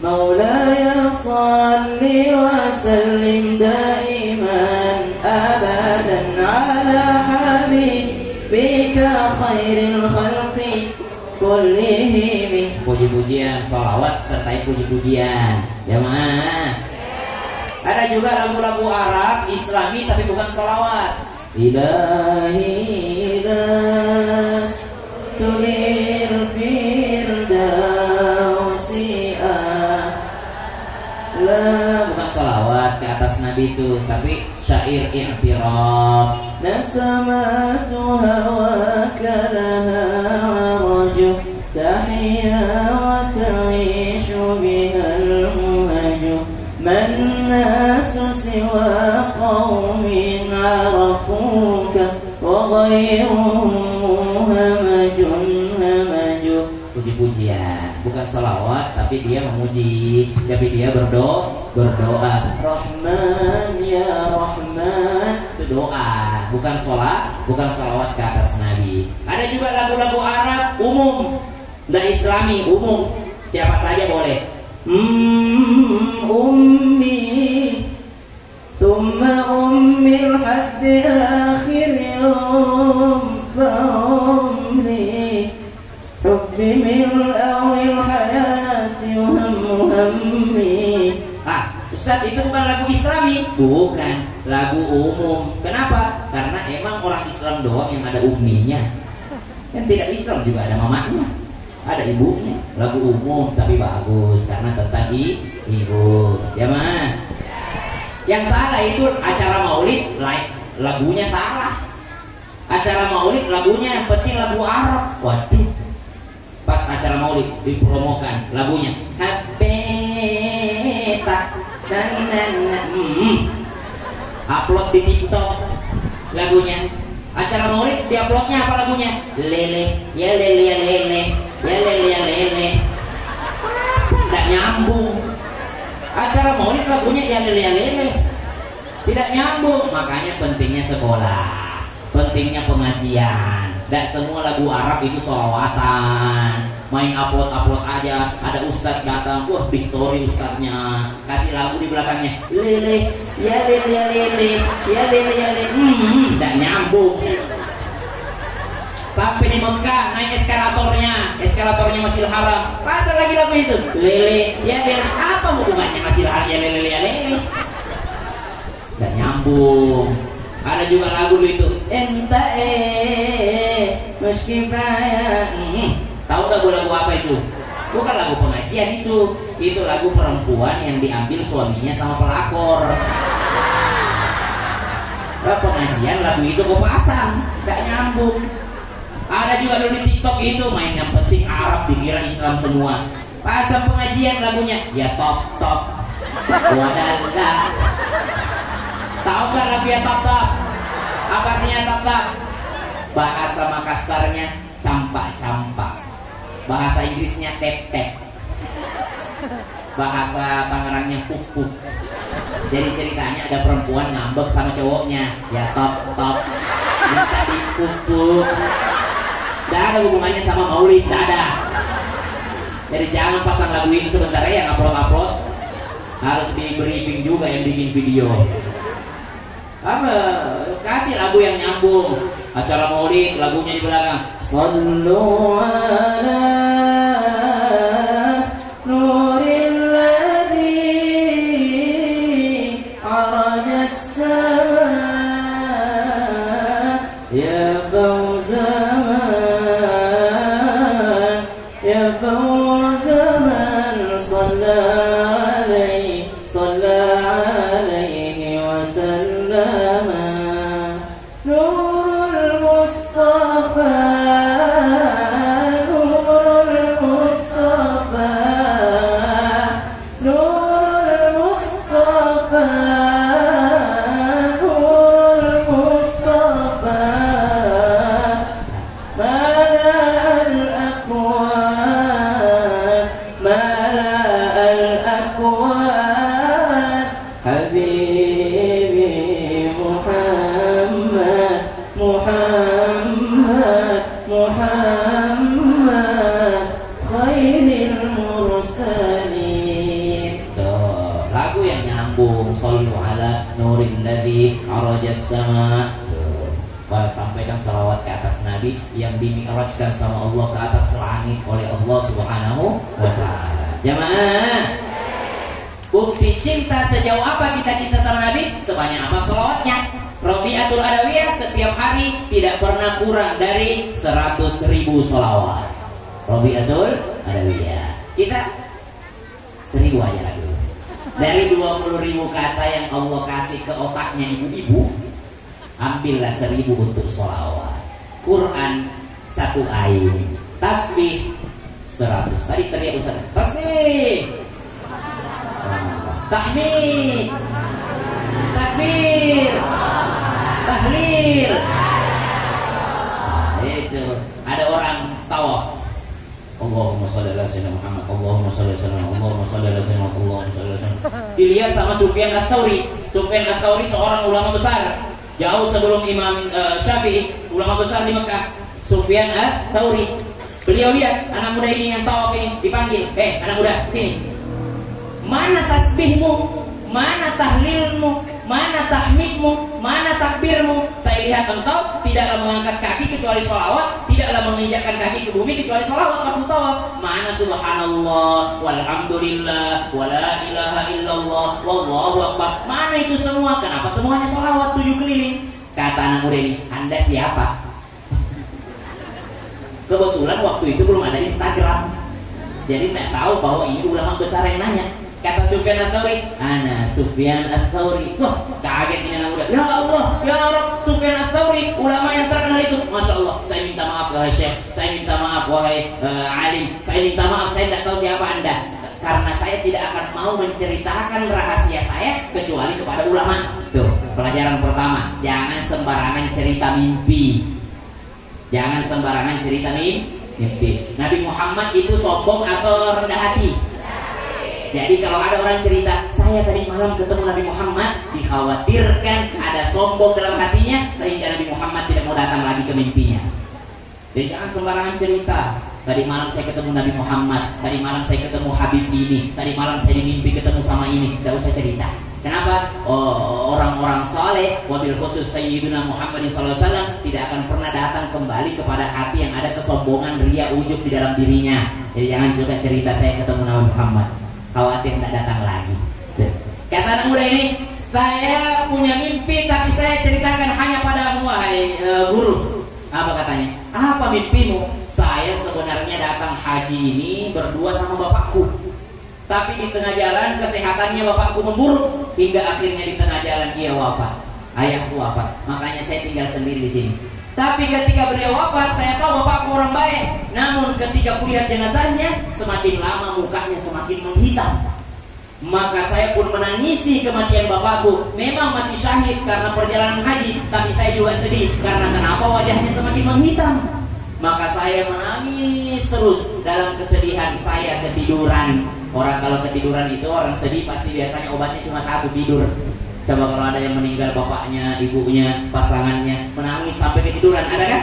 Maulaya salli wa sallim daiman abadan ala habibika khairil khalqi kullihim. Puji-pujian, sholawat sertai puji-pujian. Jamaah. Ada juga lagu-lagu Arab Islami tapi bukan sholawat. Ilahi das tulir firdausi lah, bukan sholawat ke atas Nabi itu, tapi syair i'tiraf. Nasamatu hawaka laha arju tahiyya wa ta'ishu bihal muhaju man nasu siwa qawmin arafuka wa ghayruhum hamajun hamaju. Puji-pujian, bukan sholawat tapi dia memuji, tapi dia berdoa. Rahman ya Rahman, itu doa, bukan sholawat ke atas Nabi. Ada juga lagu-lagu Arab umum, nggak Islami, umum, siapa saja boleh. Ummi thumma ummil haddi akhir yawm fa umri hubbi mil awil hayati hammi. Ustaz, itu bukan lagu Islami. Bukan, lagu umum. Kenapa? Karena emang orang Islam doang yang ada umminya. Yang tidak Islam juga ada mamanya, ada ibunya. Lagu umum tapi bagus karena tentang ibu. Ya mah. Yang salah itu acara maulid, lagunya salah. Acara maulid lagunya yang penting lagu Arab. Waduh. Pas acara maulid dipromokan lagunya Habeta dan upload di TikTok lagunya. Acara maulid diuploadnya apa lagunya? Lele, ya lele ya lele, ya lele ya lele. Tidak nyambung. Acara maulid lagunya ya lele ya lele. Tidak nyambung. Makanya pentingnya sekolah, pentingnya pengajian. Tidak semua lagu Arab itu sholawatan. Main upload aja. Ada ustadz datang, wah di story ustadznya kasih lagu di belakangnya lele, ya lele ya lele, ya lele ya lele. Tidak nyambung. Sampai di Mekah naik eskalatornya Masjidil Haram, pasang lagi lagu itu lele, ya lele. Apa hubungannya Masjidil Haram ya lele ya lele? Tidak nyambung. Ada juga lagu itu enta meski bayar. Tahu gak lagu apa itu? Bukan lagu pengajian itu lagu perempuan yang diambil suaminya sama pelakor. Pengajian lagu itu kok pasang, gak nyambung. Ada juga dulu di TikTok itu main yang penting Arab dikira Islam semua. Pasang pengajian lagunya ya top wadanda. Tahu gak lagu ya top? Apa artinya top? Bahasa Makassarnya campak. Bahasa Inggrisnya tep. Bahasa Tangerangnya puk. Jadi ceritanya ada perempuan ngambek sama cowoknya, ya top. Minta dipuk. Tidak ada hubungannya sama maulid, tidak ada. Jadi jangan pasang lagu ini sebentar ya yang upload. Harus di briefing juga yang bikin video. Kasih lagu yang nyambung. Acara maulid lagunya di belakang sallu ala nuril ladzi araja as-sama ya fawzaman salla alaihi wa sallama Habibi alladzi arajas sama. Sampaikan salawat ke atas Nabi yang dimi'rajkan sama Allah ke atas langit oleh Allah Subhanahu wa ta'ala. Jamaah, bukti cinta sejauh apa kita cinta sama Nabi? Sebanyak apa salawatnya? Rabi'atul Adawiyah setiap hari tidak pernah kurang dari 100.000 salawat. Rabi'atul Adawiyah kita 1000 aja lah dulu. Dari 20.000 kata yang Allah kasih ke otaknya ibu-ibu, ambillah 1000 untuk sholawat. Quran 1 ayat, tasbih 100. Tadi teriak Ustaz, tasbih, tahmid, takbir, tahlil. Itu ada orang tawaf, Allahumma sholli ala sayyidina Muhammad, Allahumma sholli ala sayyidina Muhammad, Allahumma sholli ala sayyidina Muhammad, Allahumma sholli ala sayyidina Muhammad. Dilihat sama Sufyan Ats-Tsauri. Sufyan Ats-Tsauri seorang ulama besar, jauh sebelum Imam Syafi'i, ulama besar di Mekah. Sufyan Ats-Tsauri, beliau lihat anak muda ini yang tawaf ini, dipanggil, anak muda sini, mana tasbihmu, mana tahlilmu, mana tahmidmu, mana takbirmu? Saya lihat engkau tidaklah mengangkat kaki kecuali sholawat, tidaklah menginjakkan kaki ke bumi kecuali sholawat waktu tawaf. Mana subhanallah, walhamdulillah, wala ilaha illallah, wallahu akbar. Mana itu semua? Kenapa semuanya sholawat 7 keliling? Kata anak muda ini, Anda siapa? Kebetulan waktu itu belum ada Instagram, jadi tidak tahu bahwa ini ulama besar yang nanya. Kata Sufyan Ats-Tsauri, ana Sufyan Ats-Tsauri. Wah, kaget ini anak muda. Ya Allah, ya Rabb, Sufyan Ats-Tsauri, ulama yang terkenal itu. Masya Allah, saya minta maaf wahai Syekh, saya minta maaf wahai alim, saya minta maaf, saya tidak tahu siapa Anda. Karena saya tidak akan mau menceritakan rahasia saya kecuali kepada ulama. Tuh, pelajaran pertama, jangan sembarangan cerita mimpi. Jangan sembarangan cerita mimpi. Nabi Muhammad itu sombong atau rendah hati? Jadi kalau ada orang cerita, saya tadi malam ketemu Nabi Muhammad, dikhawatirkan ada sombong dalam hatinya sehingga Nabi Muhammad tidak mau datang lagi ke mimpinya. Jadi jangan sembarangan cerita. Tadi malam saya ketemu Nabi Muhammad, tadi malam saya ketemu Habib ini, tadi malam saya dimimpi ketemu sama ini. Tidak usah cerita. Kenapa? Orang-orang saleh, wabil khusus Sayyidina Muhammad SAW, tidak akan pernah datang kembali kepada hati yang ada kesombongan, ria, ujub di dalam dirinya. Jadi jangan juga cerita saya ketemu Nabi Muhammad, khawatir tidak datang lagi. Kata anak muda ini, saya punya mimpi tapi saya ceritakan hanya padamu wahai guru. Apa katanya? Apa mimpimu? Saya sebenarnya datang haji ini berdua sama bapakku, tapi di tengah jalan kesehatannya bapakku memburuk hingga akhirnya di tengah jalan ia wafat. Ayahku wafat, makanya saya tinggal sendiri di sini. Tapi ketika beliau wafat, saya tahu bapakku orang baik. Namun ketika kulihat jenazahnya, semakin lama mukanya semakin menghitam. Maka saya pun menangisi kematian bapakku. Memang mati syahid karena perjalanan haji, tapi saya juga sedih karena kenapa wajahnya semakin menghitam. Maka saya menangis terus. Dalam kesedihan saya ketiduran. Orang kalau ketiduran itu orang sedih pasti biasanya obatnya cuma satu, tidur. Coba kalau ada yang meninggal bapaknya, ibunya, pasangannya, menangis sampai ketiduran, ada kan?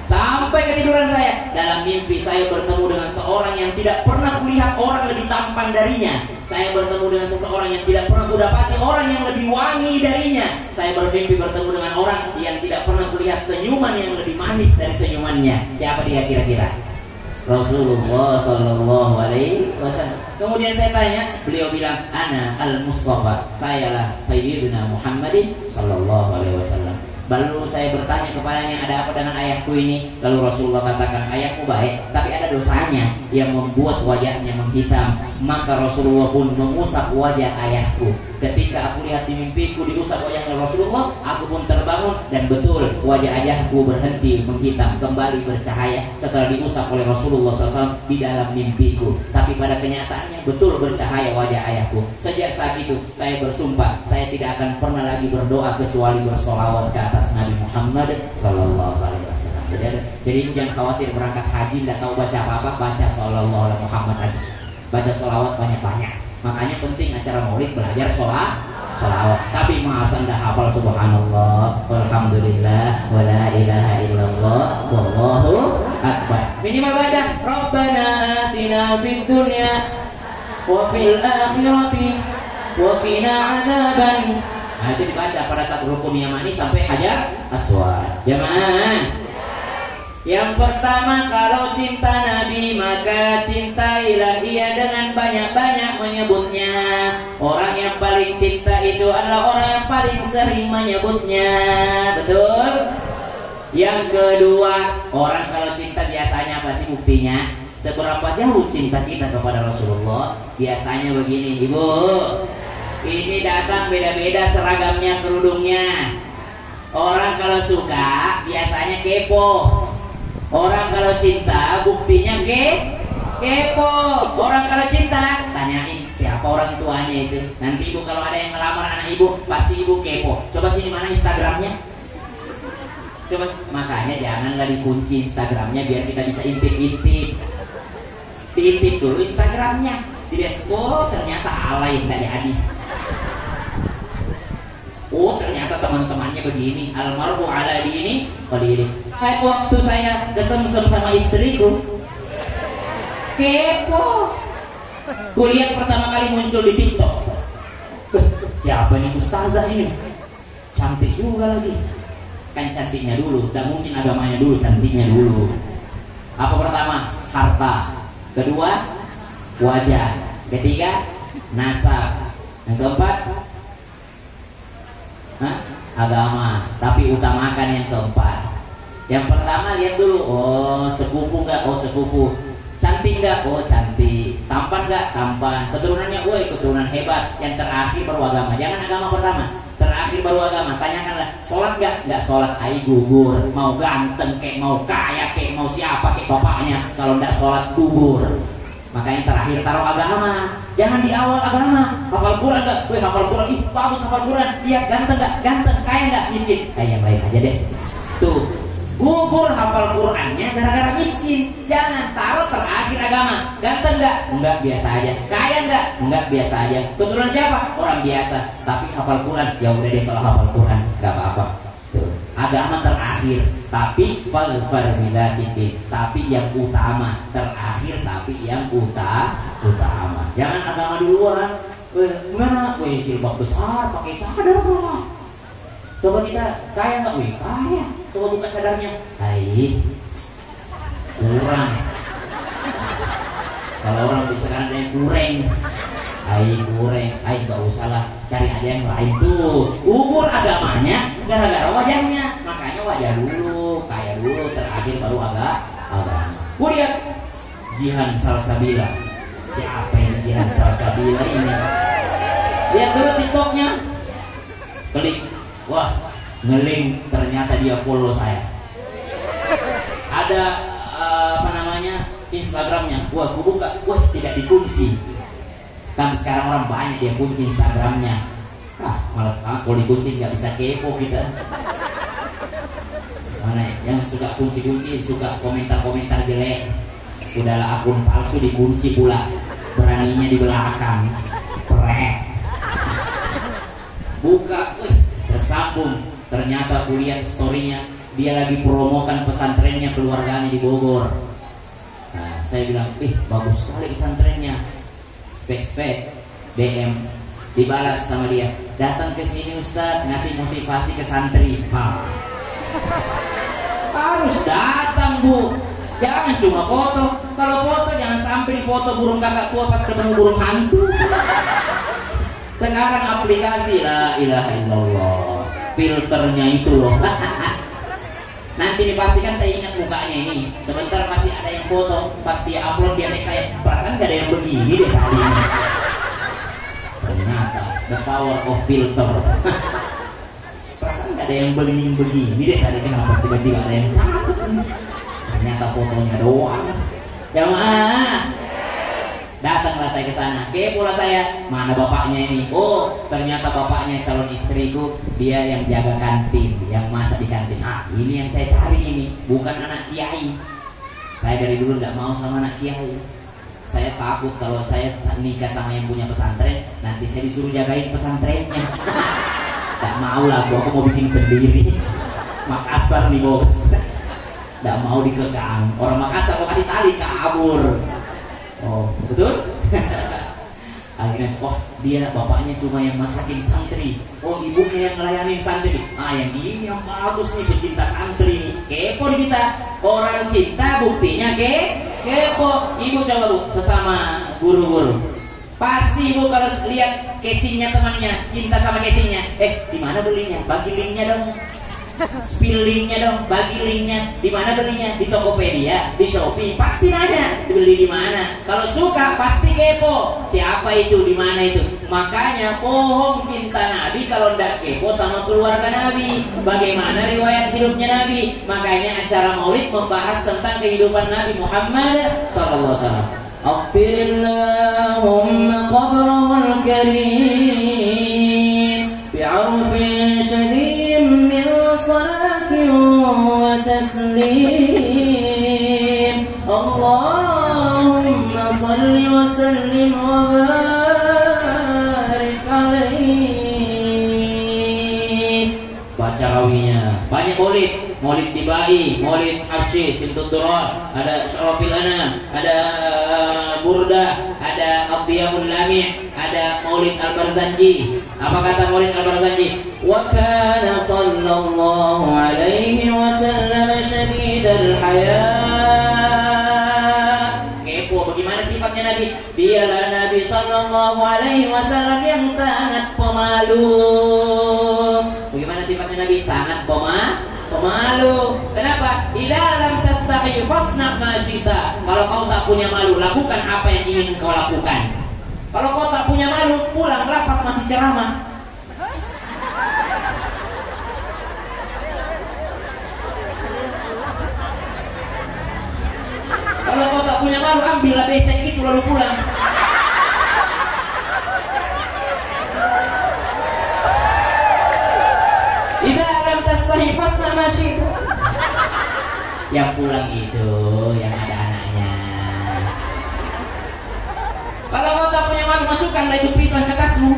Sampai ketiduran saya. Dalam mimpi saya bertemu dengan seorang yang tidak pernah kulihat orang lebih tampan darinya. Saya bertemu dengan seseorang yang tidak pernah kudapati orang yang lebih wangi darinya. Saya bermimpi bertemu dengan orang yang tidak pernah kulihat senyuman yang lebih manis dari senyumannya. Siapa dia kira-kira? Rasulullah Sallallahu Alaihi Wasallam. Kemudian saya tanya, beliau bilang, Ana al-Mustafa, sayalah Sayyidina Muhammadin Sallallahu Alaihi Wasallam. Lalu saya bertanya kepadanya, ada apa dengan ayahku ini? Lalu Rasulullah katakan, ayahku baik, tapi ada dosanya yang membuat wajahnya menghitam. Maka Rasulullah pun mengusap wajah ayahku. Ketika aku lihat di mimpiku diusap wajahnya Rasulullah, aku pun terbangun dan betul wajah ayahku berhenti menghitam, kembali bercahaya setelah diusap oleh Rasulullah SAW di dalam mimpiku. Tapi pada kenyataannya betul bercahaya wajah ayahku. Sejak saat itu saya bersumpah, saya tidak akan pernah lagi berdoa kecuali bersolawat ke atas Nabi Muhammad Sallallahu Alaihi Wasallam. Jadi jangan khawatir berangkat haji tidak tahu baca apa-apa, baca Sallallahu Alaihi Muhammad aja. Baca solawat banyak-banyak. Makanya penting acara maulid belajar solawat. Tapi masa anda hafal subhanallah, walhamdulillah, wala ilaha illallah, wallahu akbar. Minimal baca Rabbana atina fid dunya wa fil akhirati wa qina azaban Nah itu dibaca pada saat rukun yamani sampai hajar aswad. Jamaah. Yang pertama, kalau cinta Nabi maka cintailah ia dengan banyak-banyak menyebutnya. Orang yang paling cinta itu adalah orang yang paling sering menyebutnya. Betul? Yang kedua, orang kalau cinta biasanya apa sih buktinya? Seberapa jauh cinta kita kepada Rasulullah? Biasanya begini, Ibu. Ini datang beda-beda seragamnya, kerudungnya. Orang kalau suka biasanya kepo. Orang kalau cinta buktinya kepo. Orang kalau cinta tanyain siapa orang tuanya itu. Nanti ibu kalau ada yang ngelamar anak ibu pasti ibu kepo. Coba sini mana Instagramnya. Coba, makanya janganlah dikunci Instagramnya biar kita bisa intip-intip. Diintip dulu Instagramnya. Dilihat, oh ternyata alay dari Adi. Oh ternyata teman-temannya begini. Almarhum ala dini qalili. Waktu saya kesemsem sama istriku, kepo. Kulihat pertama kali muncul di TikTok. Siapa nih ustazah ini? Cantik juga lagi. Kan cantiknya dulu, dan mungkin agamanya dulu, cantiknya dulu. Apa pertama? Harta. Kedua, wajah. Ketiga, nasab. Yang keempat, agama. Tapi utamakan yang keempat. Yang pertama lihat dulu, oh sepupu nggak? Oh sepupu. Cantik nggak? Oh cantik. Tampan nggak? Tampan. Keturunannya, woi keturunan hebat. Yang terakhir baru agama. Jangan agama pertama, terakhir baru agama. Tanyakanlah, sholat nggak? Nggak sholat, ai gugur. Mau ganteng kek, mau kaya kek, mau siapa kek bapaknya. Kalau nggak sholat gugur. Makanya terakhir taruh agama. Jangan di awal agama. Hafal Quran nggak? Wih hafal Quran, ih bagus hafal Quran. Dia ganteng nggak? Ganteng. Kaya nggak? Miskin. Yang lain aja deh. Tuh, gugur hafal Qurannya gara-gara miskin. Jangan taruh terakhir agama. Ganteng nggak? Enggak, biasa aja. Kaya nggak? Enggak, biasa aja. Keturunan siapa? Orang biasa. Tapi hafal Quran, ya udah deh kalau hafal Quran nggak apa-apa. Tuh, agama terakhir. Tapi tapi yang utama terakhir, tapi yang utama. Jangan agama duluan. Gimana? Jilbab besar, pakai cadar lah. Coba kita kaya nggak? Kaya. Coba buka cadarnya. Kurang. Kalau orang sekarang ada yang kurang. Kurang. Nggak usah lah. Cari aja yang lain tuh. Ukur agamanya gara-gara wajahnya. Makanya wajah dulu, kaya dulu, terakhir baru agama. Lihat Jihan Salsabila. Siapa yang Jihan Salsabila ini? Lihat dulu TikToknya. Klik. Wah, ngeling, ternyata dia follow saya. Ada Instagramnya. Wah, aku buka. Wah, tidak dikunci. Kan sekarang orang banyak dia kunci Instagramnya. Malah kalau dikunci nggak bisa kepo kita. Mana yang suka kunci-kunci, suka komentar-komentar jelek. Udahlah akun palsu dikunci pula. Beraninya di belakang. Prek. Buka, tersambung. Ternyata kuliah story-nya dia lagi promokan pesantrennya keluarganya di Bogor. Nah, saya bilang, bagus sekali pesantrennya. Spek DM dibalas sama dia, datang ke sini Ustaz ngasih motivasi ke santri. Harus datang Bu, jangan cuma foto. Kalau foto jangan sampai foto burung kakak tua pas ketemu burung hantu. Sekarang aplikasi la ilaha illallah, filternya itu loh. Nanti dipastikan saya ingat mukanya ini. Sebentar masih ada yang foto, pas dia upload dia naik saya. Perasaan gak ada yang begini deh tadi ini. Ternyata the power of filter. Perasaan gak ada yang begini deh tadi, kenapa tiba-tiba ada yang cakep. Ternyata fotonya doang. Jamaah, datanglah saya ke sana. Kepolah saya, mana bapaknya ini? Oh, ternyata bapaknya calon istriku, dia yang jaga kantin, yang masak di kantin. Ini yang saya cari ini, bukan anak kiai. Saya dari dulu nggak mau sama anak kiai. Saya takut kalau saya nikah sama yang punya pesantren, nanti saya disuruh jagain pesantrennya. Gak mau lah, aku mau bikin sendiri. Makassar nih bos. Gak mau dikekang. Orang Makassar mau kasih tali kabur. Oh, betul? Akhirnya, oh dia bapaknya cuma yang masakin santri, oh ibunya yang ngelayanin santri. Yang ini yang bagus nih, pecinta santri nih. Kepo kita, orang cinta buktinya kepo. Ibu coba bu, sesama guru-guru, pasti ibu kalau lihat casingnya temannya, cinta sama casingnya. Di mana belinya? Bagi linknya dong. Spill linknya dong, bagi linknya. Di mana belinya? Di Tokopedia, di Shopee. Pasti nanya dibeli di mana. Kalau suka pasti kepo. Siapa itu? Di mana itu? Makanya bohong cinta Nabi kalau ndak kepo sama keluarga Nabi. Bagaimana riwayat hidupnya Nabi? Makanya acara Maulid membahas tentang kehidupan Nabi Muhammad sallallahu alaihi wasallam. Aghfirillahumma qabrahul karim bi'arfin syadid min salatin wa taslim. Allahumma salli wa sallim wa barik alaihi. Baca rawinya banyak. Maulid Dibai, Maulid Habsyi, Simtud Duror, ada Syarafil Anam, ada Burdah, ada Abdiyahul Lami', ada Maulid Al-Barzanji. Apa kata Maulid Al-Barzanji? Wa kana sallallahu alaihi wasallam syadidal haya. Kepo, bagaimana sifatnya Nabi? Dialah Nabi sallallahu alaihi wasallam yang sangat pemalu. Bagaimana sifatnya Nabi? Sangat pemalu. Kenapa? Idza lam tastahi fasna ma syi'ta. Kalau kau tak punya malu, lakukan apa yang ingin kau lakukan. Kalau kau tak punya malu, pulanglah pas masih ceramah. Kalau kau tak punya malu, ambillah besek itu lalu pulang. Yang pulang itu yang ada anaknya. Kalau kau tak punya malu, masukkanlah itu pisang ke tasmu.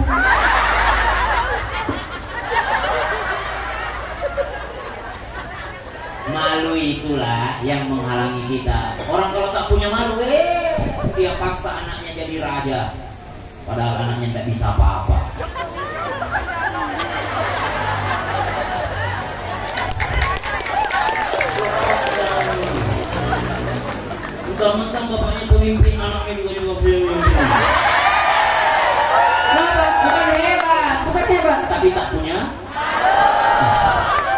Malu itulah yang menghalangi kita. Orang kalau tak punya malu, dia paksa anaknya jadi raja, padahal anaknya tidak bisa apa-apa. Mentang-mentang bapaknya pemimpin, anaknya juga pemimpin. Kenapa? Bukan hebat, tapi tak punya.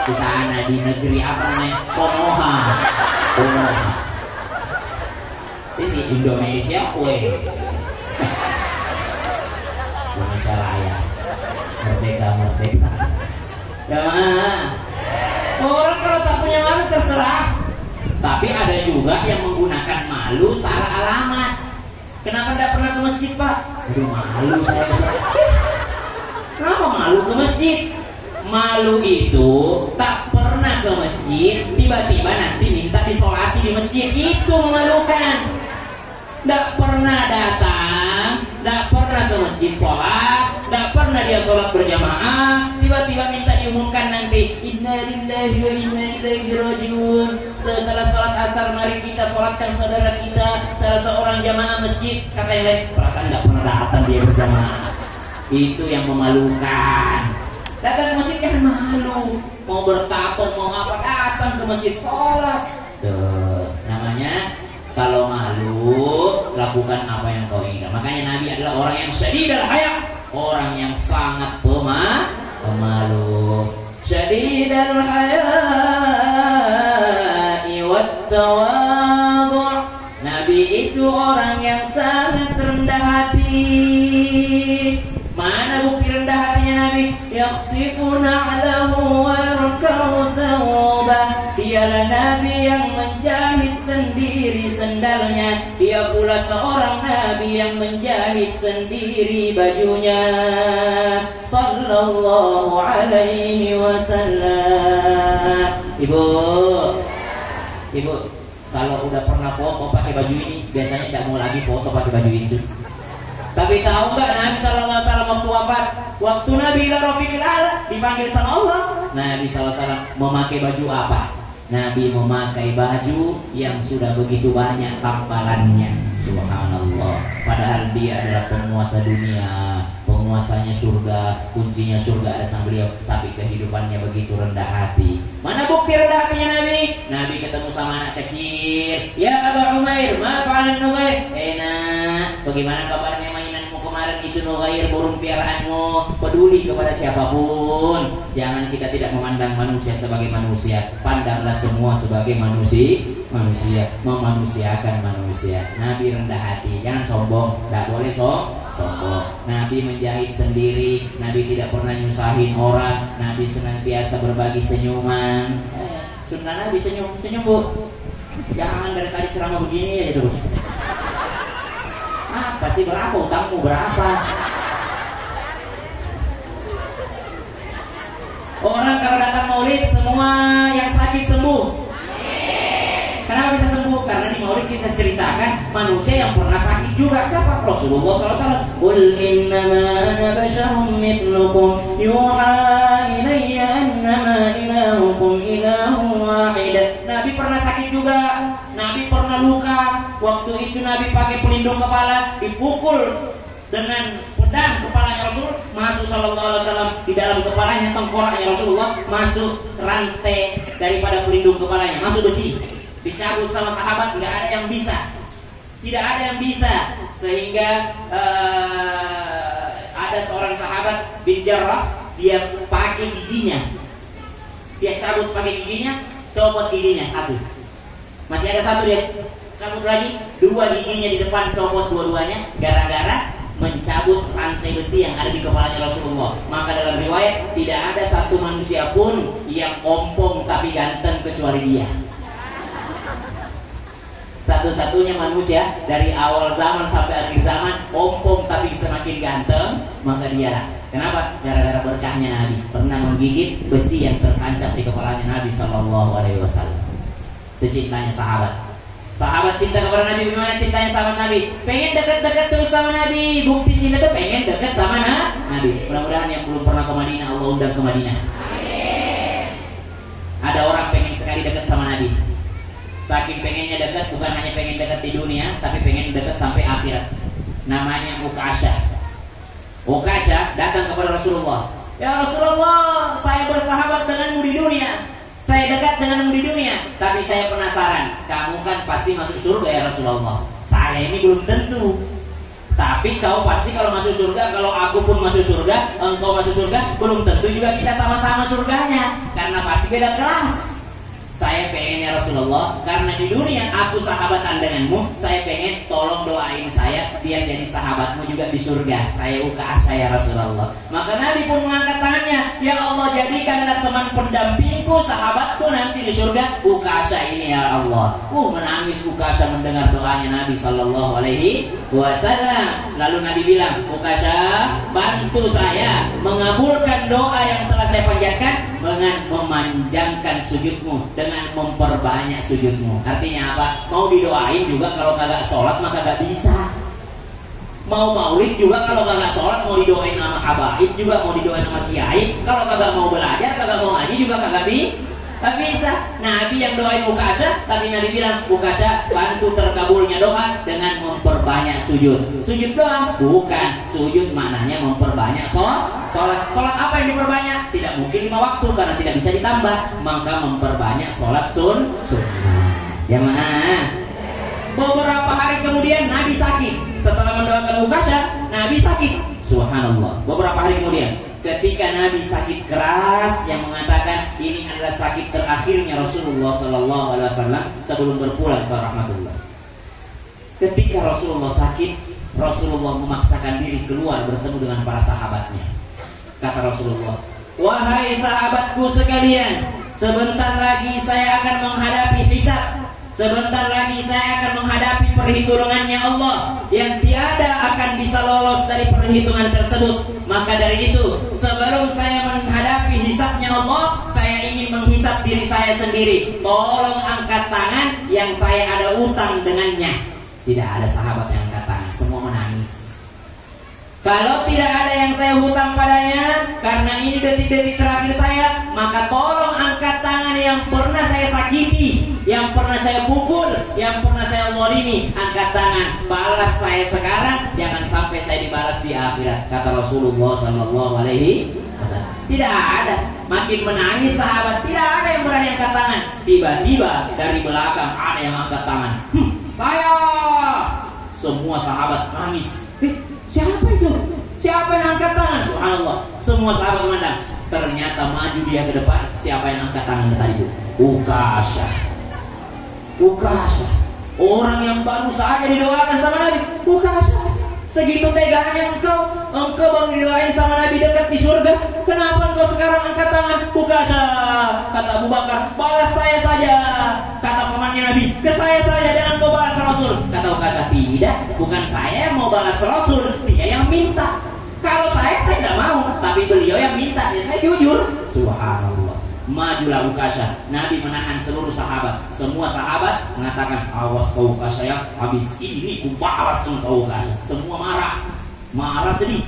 Di sana di negeri apa namanya? Konoha. Ini sih Indonesia, Indonesia Raya, merdeka. Orang kalau tak punya malu terserah. Tapi ada juga yang menggunakan malu salah alamat. Kenapa tidak pernah ke masjid, Pak? Aduh, malu saya. Kenapa malu ke masjid? Malu itu tak pernah ke masjid, tiba-tiba nanti minta disolati di masjid. Itu memalukan. Tidak pernah datang, tidak pernah ke masjid sholat, tidak pernah dia sholat berjamaah, tiba-tiba minta diumumkan nanti inna lillahi wa inna ilaihi raji'un. Setelah sholat asar mari kita sholatkan saudara kita, salah seorang jamaah masjid. Kata yang lain, perasaan tidak pernah datang dia berjamaah. Itu yang memalukan. Datang ke masjid kan malu, mau bertato mau apa, datang ke masjid sholat. Tuh, namanya kalau malu, lakukan apa yang kau inginkan. Makanya Nabi adalah orang yang syadidul haya, orang yang sangat pemalu. Syadidul haya'i wat tawadhu'. Nabi itu orang yang sangat rendah hati. Mana bukti rendah hatinya Nabi? Yaqsifu na'lahu wa yarka'u thawbah. Dialah Nabi yang menjahit sendiri sendalnya. Dia pula seorang Nabi yang menjahit sendiri bajunya. Sallallahu alaihi wasallam. Ibu, kalau udah pernah foto pakai baju ini, biasanya tidak mau lagi foto pakai baju itu. Tapi tahu nggak Nabi sallallahu alaihi wasallam waktu wafat, waktu Nabi ila rafiqil a'la dipanggil sama Allah, Nabi sallallahu alaihi wasallam memakai baju apa? Nabi memakai baju yang sudah begitu banyak tampalannya. Subhanallah. Padahal dia adalah penguasa dunia, penguasanya surga, kuncinya surga ada sama beliau, tapi kehidupannya begitu rendah hati. Mana bukti rendah hatinya Nabi? Nabi ketemu sama anak kecil. Ya Aba Umair, ma fa'alan Nugair? Enak. Bagaimana kabarnya mainanmu kemarin itu Nugair, burung piaraanmu? Peduli kepada siapapun. Jangan kita tidak memandang manusia sebagai manusia. Pandanglah semua sebagai manusia, memanusiakan manusia. Nabi rendah hati, jangan sombong, tidak boleh sombong. Nabi menjahit sendiri, Nabi tidak pernah nyusahin orang, Nabi senantiasa berbagi senyuman. Sunnah Nabi senyum bu. Jangan dari tadi ceramah begini aja terus. Apa sih, berapa utangmu, berapa? Orang kalau datang maulid semua yang sakit sembuh. Kenapa bisa sembuh? Karena di maulid kita ceritakan manusia yang pernah sakit juga. Siapa? Rasulullah SAW. Qul innama ana basyarum mithlukum yuha ilayya annama ilahukum ilahun wahid. Nabi pernah sakit juga. Nabi pernah luka. Waktu itu Nabi pakai pelindung kepala, dipukul dengan pedang kepalanya Rasul, masuk sallallahu alaihi wasallam di dalam kepalanya, tengkoraknya Rasulullah, masuk rantai daripada pelindung kepalanya, masuk besi. Dicabut sama sahabat, nggak ada yang bisa, tidak ada yang bisa, sehingga ada seorang sahabat bin Jarrah, dia pakai giginya, dia cabut pakai giginya, copot giginya satu, masih ada satu dia cabut lagi, dua giginya di depan copot dua-duanya, gara-gara mencabut rantai besi yang ada di kepalanya Rasulullah. Maka dalam riwayat tidak ada satu manusia pun yang ompong tapi ganteng kecuali dia. Satu-satunya manusia dari awal zaman sampai akhir zaman ompong tapi semakin ganteng, maka dia. Kenapa? Gara-gara berkahnya Nabi pernah menggigit besi yang tertancap di kepalanya Nabi Shallallahu Alaihi Wasallam. Itu cintanya sahabat. Sahabat cinta kepada Nabi, bagaimana cintanya sahabat Nabi? Pengen dekat-dekat terus sama Nabi. Bukti cinta itu pengen dekat sama Nabi. Mudah-mudahan yang belum pernah ke Madinah Allah undang ke Madinah. Ada orang pengen sekali dekat sama Nabi. Saking pengennya dekat, bukan hanya pengen dekat di dunia, tapi pengen dekat sampai akhirat. Namanya Ukasyah. Ukasyah datang kepada Rasulullah. Ya Rasulullah, saya bersahabat denganmu di dunia, saya dekat denganmu di dunia, tapi saya penasaran, kamu kan pasti masuk surga ya Rasulullah. Saya ini belum tentu. Tapi kau pasti kalau masuk surga, kalau aku pun masuk surga, engkau masuk surga, belum tentu juga kita sama-sama surganya, karena pasti beda kelas. Saya pengen ya Rasulullah, karena di dunia aku sahabatan denganmu, saya pengen tolong doain saya biar jadi sahabatmu juga di surga. Saya Ukasyah ya Rasulullah. Maka Nabi pun mengangkat tangannya, ya Allah jadikanlah teman pendampingku, sahabatku nanti di surga Ukasyah ini ya Allah. Menangis Ukasyah mendengar doanya Nabi Sallallahu Alaihi Wasallam. Lalu Nabi bilang, Ukasyah bantu saya mengabulkan doa yang telah saya panjatkan dengan memanjangkan sujudmu, dengan memperbanyak sujudmu. Artinya apa? Mau didoain juga kalau kagak sholat maka gak bisa. Mau maulid juga kalau kagak sholat, mau didoain sama habaib juga, mau didoain sama kiai, kalau kagak mau belajar, kagak mau ngaji juga kagak bisa. Nabi yang doain Ukasyah, tapi Nabi bilang, Ukasyah bantu terkabulnya doa dengan memperbanyak sujud. Sujud doang? Bukan. Sujud maknanya memperbanyak sholat. Sholat apa yang diperbanyak? Tidak mungkin 5 waktu karena tidak bisa ditambah. Maka memperbanyak sholat sunnah. Jamaah. Beberapa hari kemudian Nabi sakit. Setelah mendoakan Ukasyah, Nabi sakit. Subhanallah. Beberapa hari kemudian, ketika Nabi sakit keras yang mengatakan ini adalah sakit terakhirnya Rasulullah Sallallahu Alaihi Wasallam sebelum berpulang ke rahmatullah. Ketika Rasulullah sakit, Rasulullah memaksakan diri keluar bertemu dengan para sahabatnya. Kata Rasulullah, wahai sahabatku sekalian, sebentar lagi saya akan menghadapi hisab. Sebentar lagi saya akan menghadapi perhitungannya Allah yang tiada akan bisa lolos dari perhitungan tersebut. Maka dari itu, sebelum saya menghadapi hisabnya Allah, saya ingin menghisab diri saya sendiri. Tolong angkat tangan yang saya ada utang dengannya. Tidak ada sahabat yang angkat tangan, semua menangis. Kalau tidak ada yang saya hutang padanya, karena ini detik-detik terakhir saya, maka tolong angkat tangan yang pernah saya sakiti ini angkat tangan, balas saya sekarang, jangan sampai saya dibalas di akhirat, kata Rasulullah Sallallahu Alaihi Wasallam. Tidak ada, makin menangis sahabat, tidak ada yang berani angkat tangan. Tiba-tiba dari belakang ada yang angkat tangan. Saya. Semua sahabat nangis. Siapa itu? Siapa yang angkat tangan? Subhanallah. Semua sahabat memandang. Ternyata maju dia ke depan. Siapa yang angkat tangan tadi itu? Ukasyah. Orang yang baru saja didoakan sama Nabi. Ukasyah. Segitu teganya engkau baru didoain sama Nabi dekat di surga. Kenapa engkau sekarang angkat tangan? Ukasyah. Kata Abu Bakar, balas saya saja. Kata pamannya Nabi, ke saya saja, jangan kau balas Rasul. Kata Ukasyah, tidak, bukan saya yang mau balas Rasul, dia yang minta. Kalau saya tidak mau, tapi beliau yang minta, ya saya jujur. Subhanallah. Majulah Ukasyah. Nabi menahan seluruh sahabat. Semua sahabat mengatakan, awas kau Ukasyah ya, habis ini ku balas kau Ukasyah. Semua marah sedih,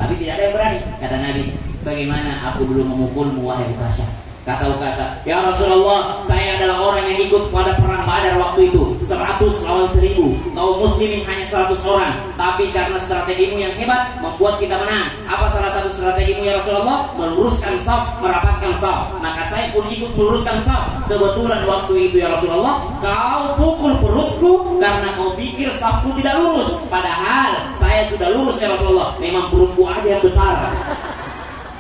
tapi tidak ada yang berani. Kata Nabi, bagaimana aku belum memukulmu wahai Ukasyah? Kata Ukasyah, ya Rasulullah, saya adalah orang yang ikut pada perang Badar waktu itu, 100 lawan 1000. Kaum muslimin hanya 100 orang, tapi karena strategimu yang hebat membuat kita menang. Apa salah satu strategimu ya Rasulullah? Meluruskan shaf, merapatkan shaf. Maka saya pun ikut meluruskan shaf. Kebetulan waktu itu ya Rasulullah, kau pukul perutku karena kau pikir shafku tidak lurus. Padahal saya sudah lurus ya Rasulullah. Memang perutku aja yang besar.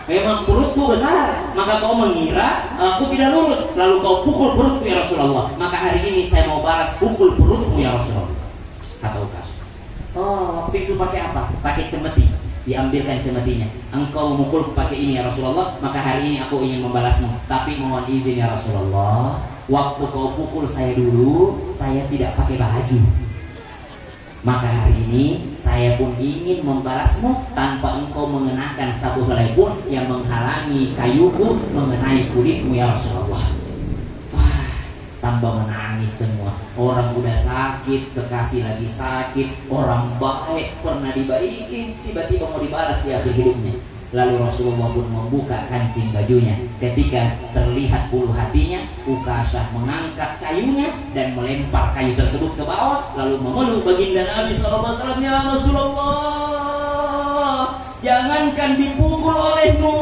Memang perutku besar, maka kau mengira aku tidak lurus, lalu kau pukul perutku ya Rasulullah. Maka hari ini saya mau balas pukul perutmu ya Rasulullah. Kata Ukasyah. Oh, waktu itu pakai apa? Pakai cemeti. Diambilkan cemetinya. Engkau memukulku pakai ini ya Rasulullah, maka hari ini aku ingin membalasmu. Tapi mohon izin ya Rasulullah, waktu kau pukul saya dulu, saya tidak pakai baju. Maka hari ini saya pun ingin membalasmu tanpa engkau mengenakan satu helai pun yang menghalangi kayuku mengenai kulitmu ya Rasulullah. Wah, tambah menangis semua. Orang udah sakit, kekasih lagi sakit, orang baik pernah dibaiki, tiba-tiba mau dibalas di akhir hidupnya. Lalu Rasulullah pun membuka kancing bajunya. Ketika terlihat bulu hatinya, Ukasyah mengangkat kayunya dan melempar kayu tersebut ke bawah, lalu memeluk baginda Nabi SAW. Ya Rasulullah, jangankan dipukul olehmu,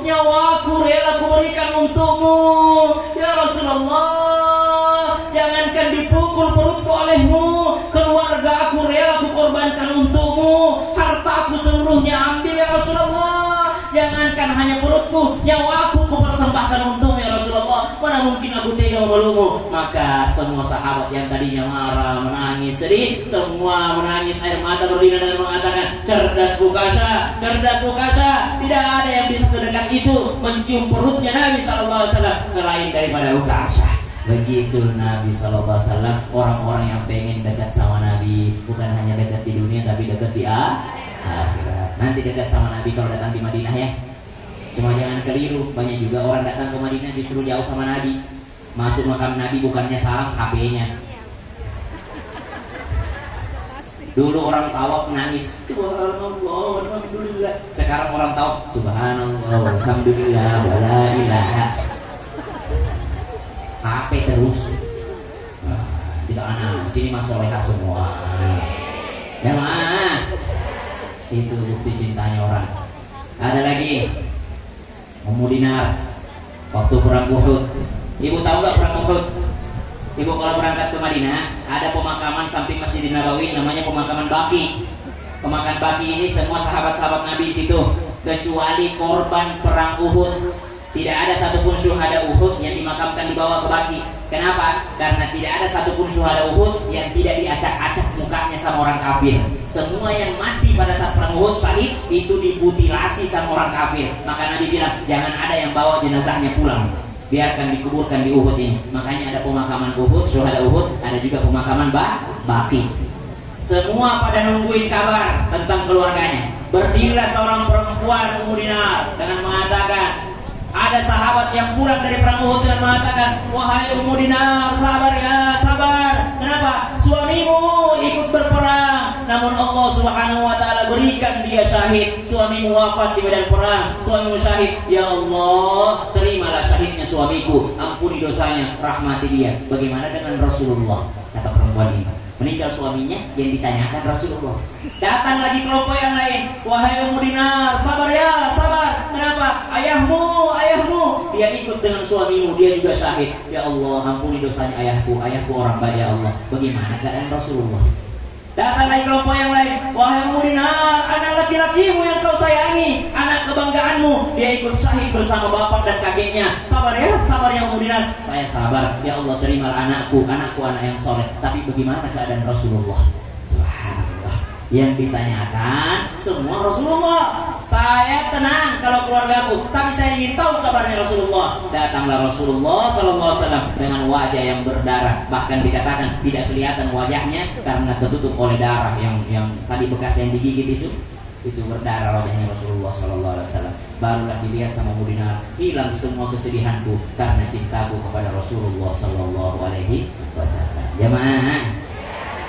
nyawaku rela kuberikan untukmu. Ya Rasulullah, jangankan dipukul perutku olehmu, keluarga aku rela kukorbankan untukmu, hartaku seluruhnya ambil ya Rasulullah. Jangankan hanya perutku, nyawaku kupersembahkan untukmu ya Rasulullah. Mana mungkin aku tega memelukmu. Maka semua sahabat yang tadinya marah, menangis, sedih, semua menangis air mata berlinang dan mengatakan, cerdas Ukasyah, cerdas Ukasyah. Tidak ada yang bisa sedekat itu mencium perutnya Nabi SAW selain daripada Ukasyah. Begitu Nabi SAW. Orang-orang yang pengen dekat sama Nabi, bukan hanya dekat di dunia tapi dekat di akhirat. Nanti dekat sama Nabi kalau datang di Madinah ya. Cuma jangan keliru, banyak juga orang datang ke Madinah justru jauh sama Nabi. Masuk makam Nabi bukannya salam, HP-nya. Dulu orang tawaf nangis, subhanallah, alhamdulillah. Sekarang orang tawaf, subhanallah, alhamdulillah, wala ilaha. HP terus. Nah, di sana, sini mas solehah semua. Ya mah, itu bukti cintanya orang. Ada lagi, Ummu Dinar, waktu perang Uhud. Ibu tahu nggak perang Uhud? Ibu kalau berangkat ke Madinah, ada pemakaman samping Masjid Nabawi, namanya pemakaman Baqi. Pemakaman Baqi ini semua sahabat-sahabat Nabi di situ, kecuali korban perang Uhud. Tidak ada satupun syuhada Uhud yang dimakamkan dibawa ke Baqi. Kenapa? Karena tidak ada satupun syuhada Uhud yang tidak diacak-acak mukanya sama orang kafir. Semua yang mati pada saat perang Uhud syahid itu dimutilasi sama orang kafir. Maka Nabi bilang jangan ada yang bawa jenazahnya pulang, biarkan dikuburkan di Uhud ini. Makanya ada pemakaman Uhud, syuhada Uhud, ada juga pemakaman Baqi. Semua pada nungguin kabar tentang keluarganya. Berdirilah seorang perempuan Ummu Dinar dengan mengatakan, ada sahabat yang pulang dari perang Uhud dan mengatakan, wahai Ummu Dinar, sabar ya, sabar. Kenapa? Suamimu ikut berperang, namun Allah Subhanahu wa ta'ala berikan dia syahid. Suamimu wafat di medan perang, suamimu syahid. Ya Allah, terimalah syahidnya suamiku, ampuni dosanya, rahmati dia. Bagaimana dengan Rasulullah? Kata perempuan ini, meninggal suaminya, yang ditanyakan Rasulullah. Datang lagi kelompok yang lain, wahai Ummu Dinar, sabar ya, sabar. Kenapa? Ayahmu. Dia ikut dengan suamimu, dia juga syahid. Ya Allah, ampuni dosanya ayahku orang baik ya Allah. Bagaimana keadaan Rasulullah? Datang lagi kelompok yang lain, wahai Ummu Dinar, anak laki-lakimu yang kau sayangi, anak kebanggaanmu, dia ikut syahid bersama bapak dan kakeknya. Sabar ya Ummu Dinar. Saya sabar, ya Allah, terimalah anakku anak yang soleh. Tapi bagaimana keadaan Rasulullah? Subhanallah, yang ditanyakan semua Rasulullah. Saya tenang kalau keluargaku, tapi saya ingin tahu kabarnya Rasulullah. Datanglah Rasulullah SAW dengan wajah yang berdarah, bahkan dikatakan tidak kelihatan wajahnya karena tertutup oleh darah yang tadi bekas yang digigit itu berdarah wajahnya Rasulullah SAW. Barulah dilihat sama Ummu Dinar, hilang semua kesedihanku karena cintaku kepada Rasulullah SAW. Jamaah.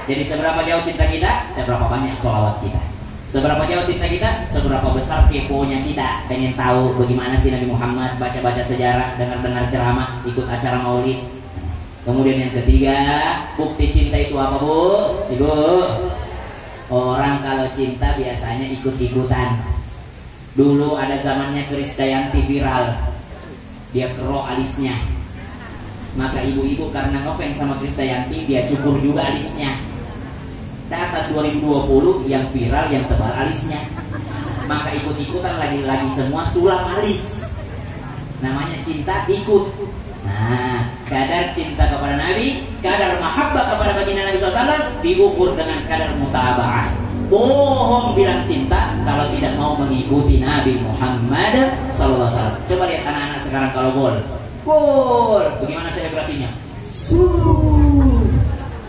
Jadi seberapa jauh cinta kita, seberapa banyak sholawat kita. Seberapa jauh cinta kita, seberapa besar keponya kita. Pengen tahu bagaimana sih Nabi Muhammad, baca-baca sejarah, dengar-dengar ceramah, ikut acara maulid. Kemudian yang ketiga, bukti cinta itu apa, Bu? Ibu, orang kalau cinta biasanya ikut-ikutan. Dulu ada zamannya Krisdayanti viral, dia kerok alisnya. Maka ibu-ibu karena ngefans sama Krisdayanti, dia cukur juga alisnya. Datang 2020 yang viral yang tebal alisnya, maka ikut-ikutan lagi semua sulam alis. Namanya cinta ikut. Nah, kadar cinta kepada Nabi, kadar mahabbah kepada baginda Nabi SAW diukur dengan kadar mutaba'ah. Bohong bilang cinta kalau tidak mau mengikuti Nabi Muhammad SAW. Coba lihat anak-anak sekarang kalau gol, bagaimana selebrasinya?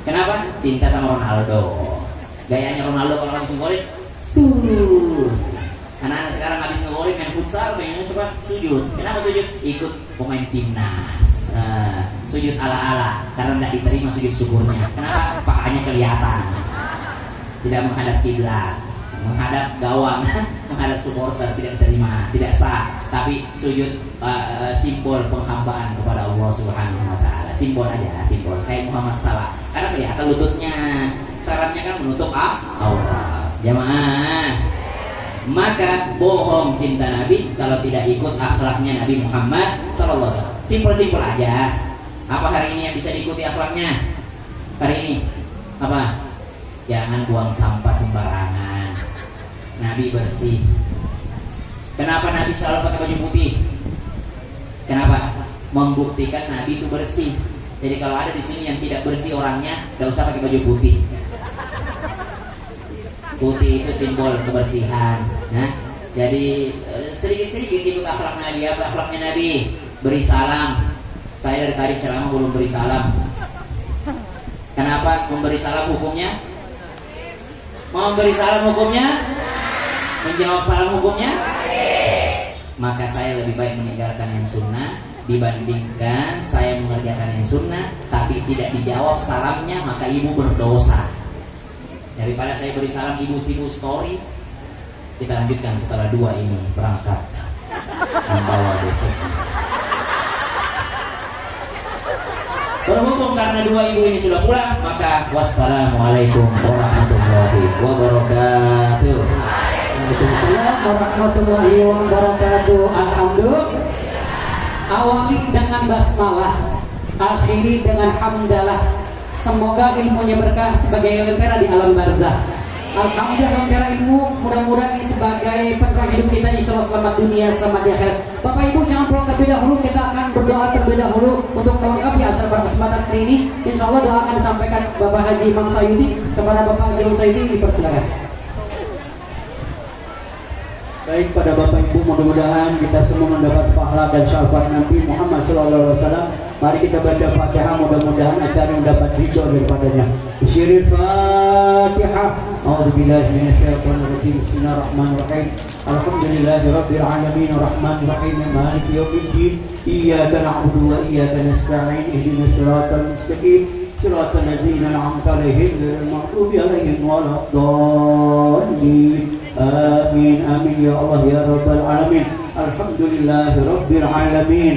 Kenapa? Cinta sama Ronaldo. Gayanya Ronaldo kalau habis ngegolin, anak-anak sekarang habis ngegolin main futsal, pengennya suka sujud. Kenapa sujud? Ikut pemain timnas. Sujud ala-ala karena tidak diterima sujud syukurnya. Kenapa? Pahanya kelihatan. Tidak menghadap kiblat, menghadap gawang, menghadap supporter, tidak diterima, tidak sah. Tapi sujud simbol penghambaan kepada Allah Subhanahu wa taala. Simbol aja, simbol kayak Muhammad Salah. Karena kelihatan lututnya. Syaratnya kan menutup aurat. Jamaah. Maka bohong cinta Nabi kalau tidak ikut akhlaknya Nabi Muhammad SAW. Simpel-simpel aja. Apa hari ini yang bisa diikuti akhlaknya? Hari ini apa? Jangan buang sampah sembarangan. Nabi bersih. Kenapa Nabi selalu pakai baju putih? Kenapa? Membuktikan Nabi itu bersih. Jadi kalau ada di sini yang tidak bersih orangnya, tidak usah pakai baju putih. Putih itu simbol kebersihan. Nah, jadi sedikit-sedikit ikut akhlak Nabi. Apa akhlaknya Nabi? Beri salam. Saya dari tadi ceramah belum beri salam. Kenapa memberi salam hukumnya? Memberi salam hukumnya? Menjawab salam hukumnya? Maka saya lebih baik meninggalkan yang sunnah dibandingkan saya mengerjakan yang sunnah tapi tidak dijawab salamnya, maka ibu berdosa. Daripada saya beri salam ibu sibuk story. Kita lanjutkan setelah dua ini berangkat membawa besok. Berhubung karena dua ibu ini sudah pulang, maka wassalamualaikum warahmatullahi wabarakatuh. Waalaikumsalam warahmatullahi wabarakatuh. Alhamdulillah. Awali dengan basmalah, akhiri dengan hamdalah. Semoga ilmunya berkah sebagai lentera di alam barzah. Alhamdulillah, lentera ilmu mudah-mudahan ini sebagai penerang hidup kita, insyaallah selamat dunia, selamat di akhirat. Bapak Ibu jangan pulang terlebih dahulu, kita akan berdoa terlebih dahulu untuk melengkapi acara pada kesempatan kali ini. Insyaallah doa akan disampaikan Bapak Haji Imam Sayuti. Kepada Bapak Haji Imam Sayuti dipersilakan. Baik, pada Bapak Ibu, mudah-mudahan kita semua mendapat pahala dan syafaat Nabi Muhammad SAW. Mari kita baca Fatihah, mudah-mudahan acara mendapat ridho daripadanya. Syirik Fatihah. A'udzubillahi minasyaitonir rajim. Bismillahirrahmanirrahim. Alhamdulillahirabbil alamin arrahmanir rahim maliki yaumiddin. Iyyaka na'budu wa iyyaka nasta'in. Ihdinas siratal mustaqim. Siratal ladzina an'amta 'alaihim ghairil maghdubi 'alaihim waladdallin. Amin amin ya Allah ya rabbal alamin. Alhamdulillahirabbil alamin.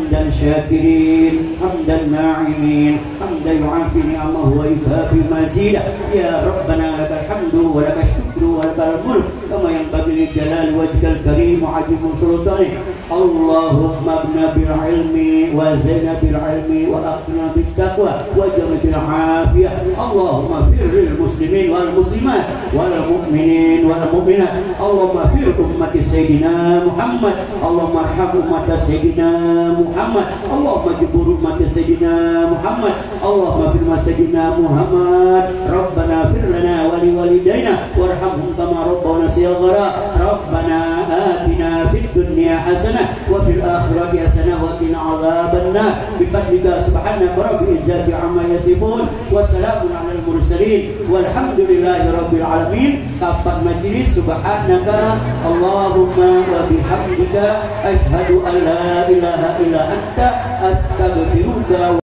حمدا شاكرين حمدا ناعمين حمدا يعافي نعمه ويكافي مزيده يا ربنا لك الحمد ولك الشكر ولك الملك كما ينبغي لجلال وجهك الكريم وعظيم سلطانك اللهم ابنا بالعلم وزنا بالعلم واقنا بالتقوى واجعل بالعافيه اللهم اغفر للمسلمين والمسلمات والمؤمنين والمؤمنات اللهم اغفر امه سيدنا محمد اللهم ارحم امه سيدنا محمد اللهم جبر امه سيدنا محمد اللهم اغفر سيدنا محمد ربنا اغفر لنا ولوالدينا وارحمهم كما ربونا صغارا ربنا آتنا في الدنيا حسنه وفي الاخره حسنه وقنا عذاب النار بفضلك سبحانك رب العزه عما يصفون وسلام على المرسلين والحمد لله رب العالمين. Kapan majlis subhanaka Allahumma wa bihamdika asyhadu an la ilaha illa anta astaghfiruka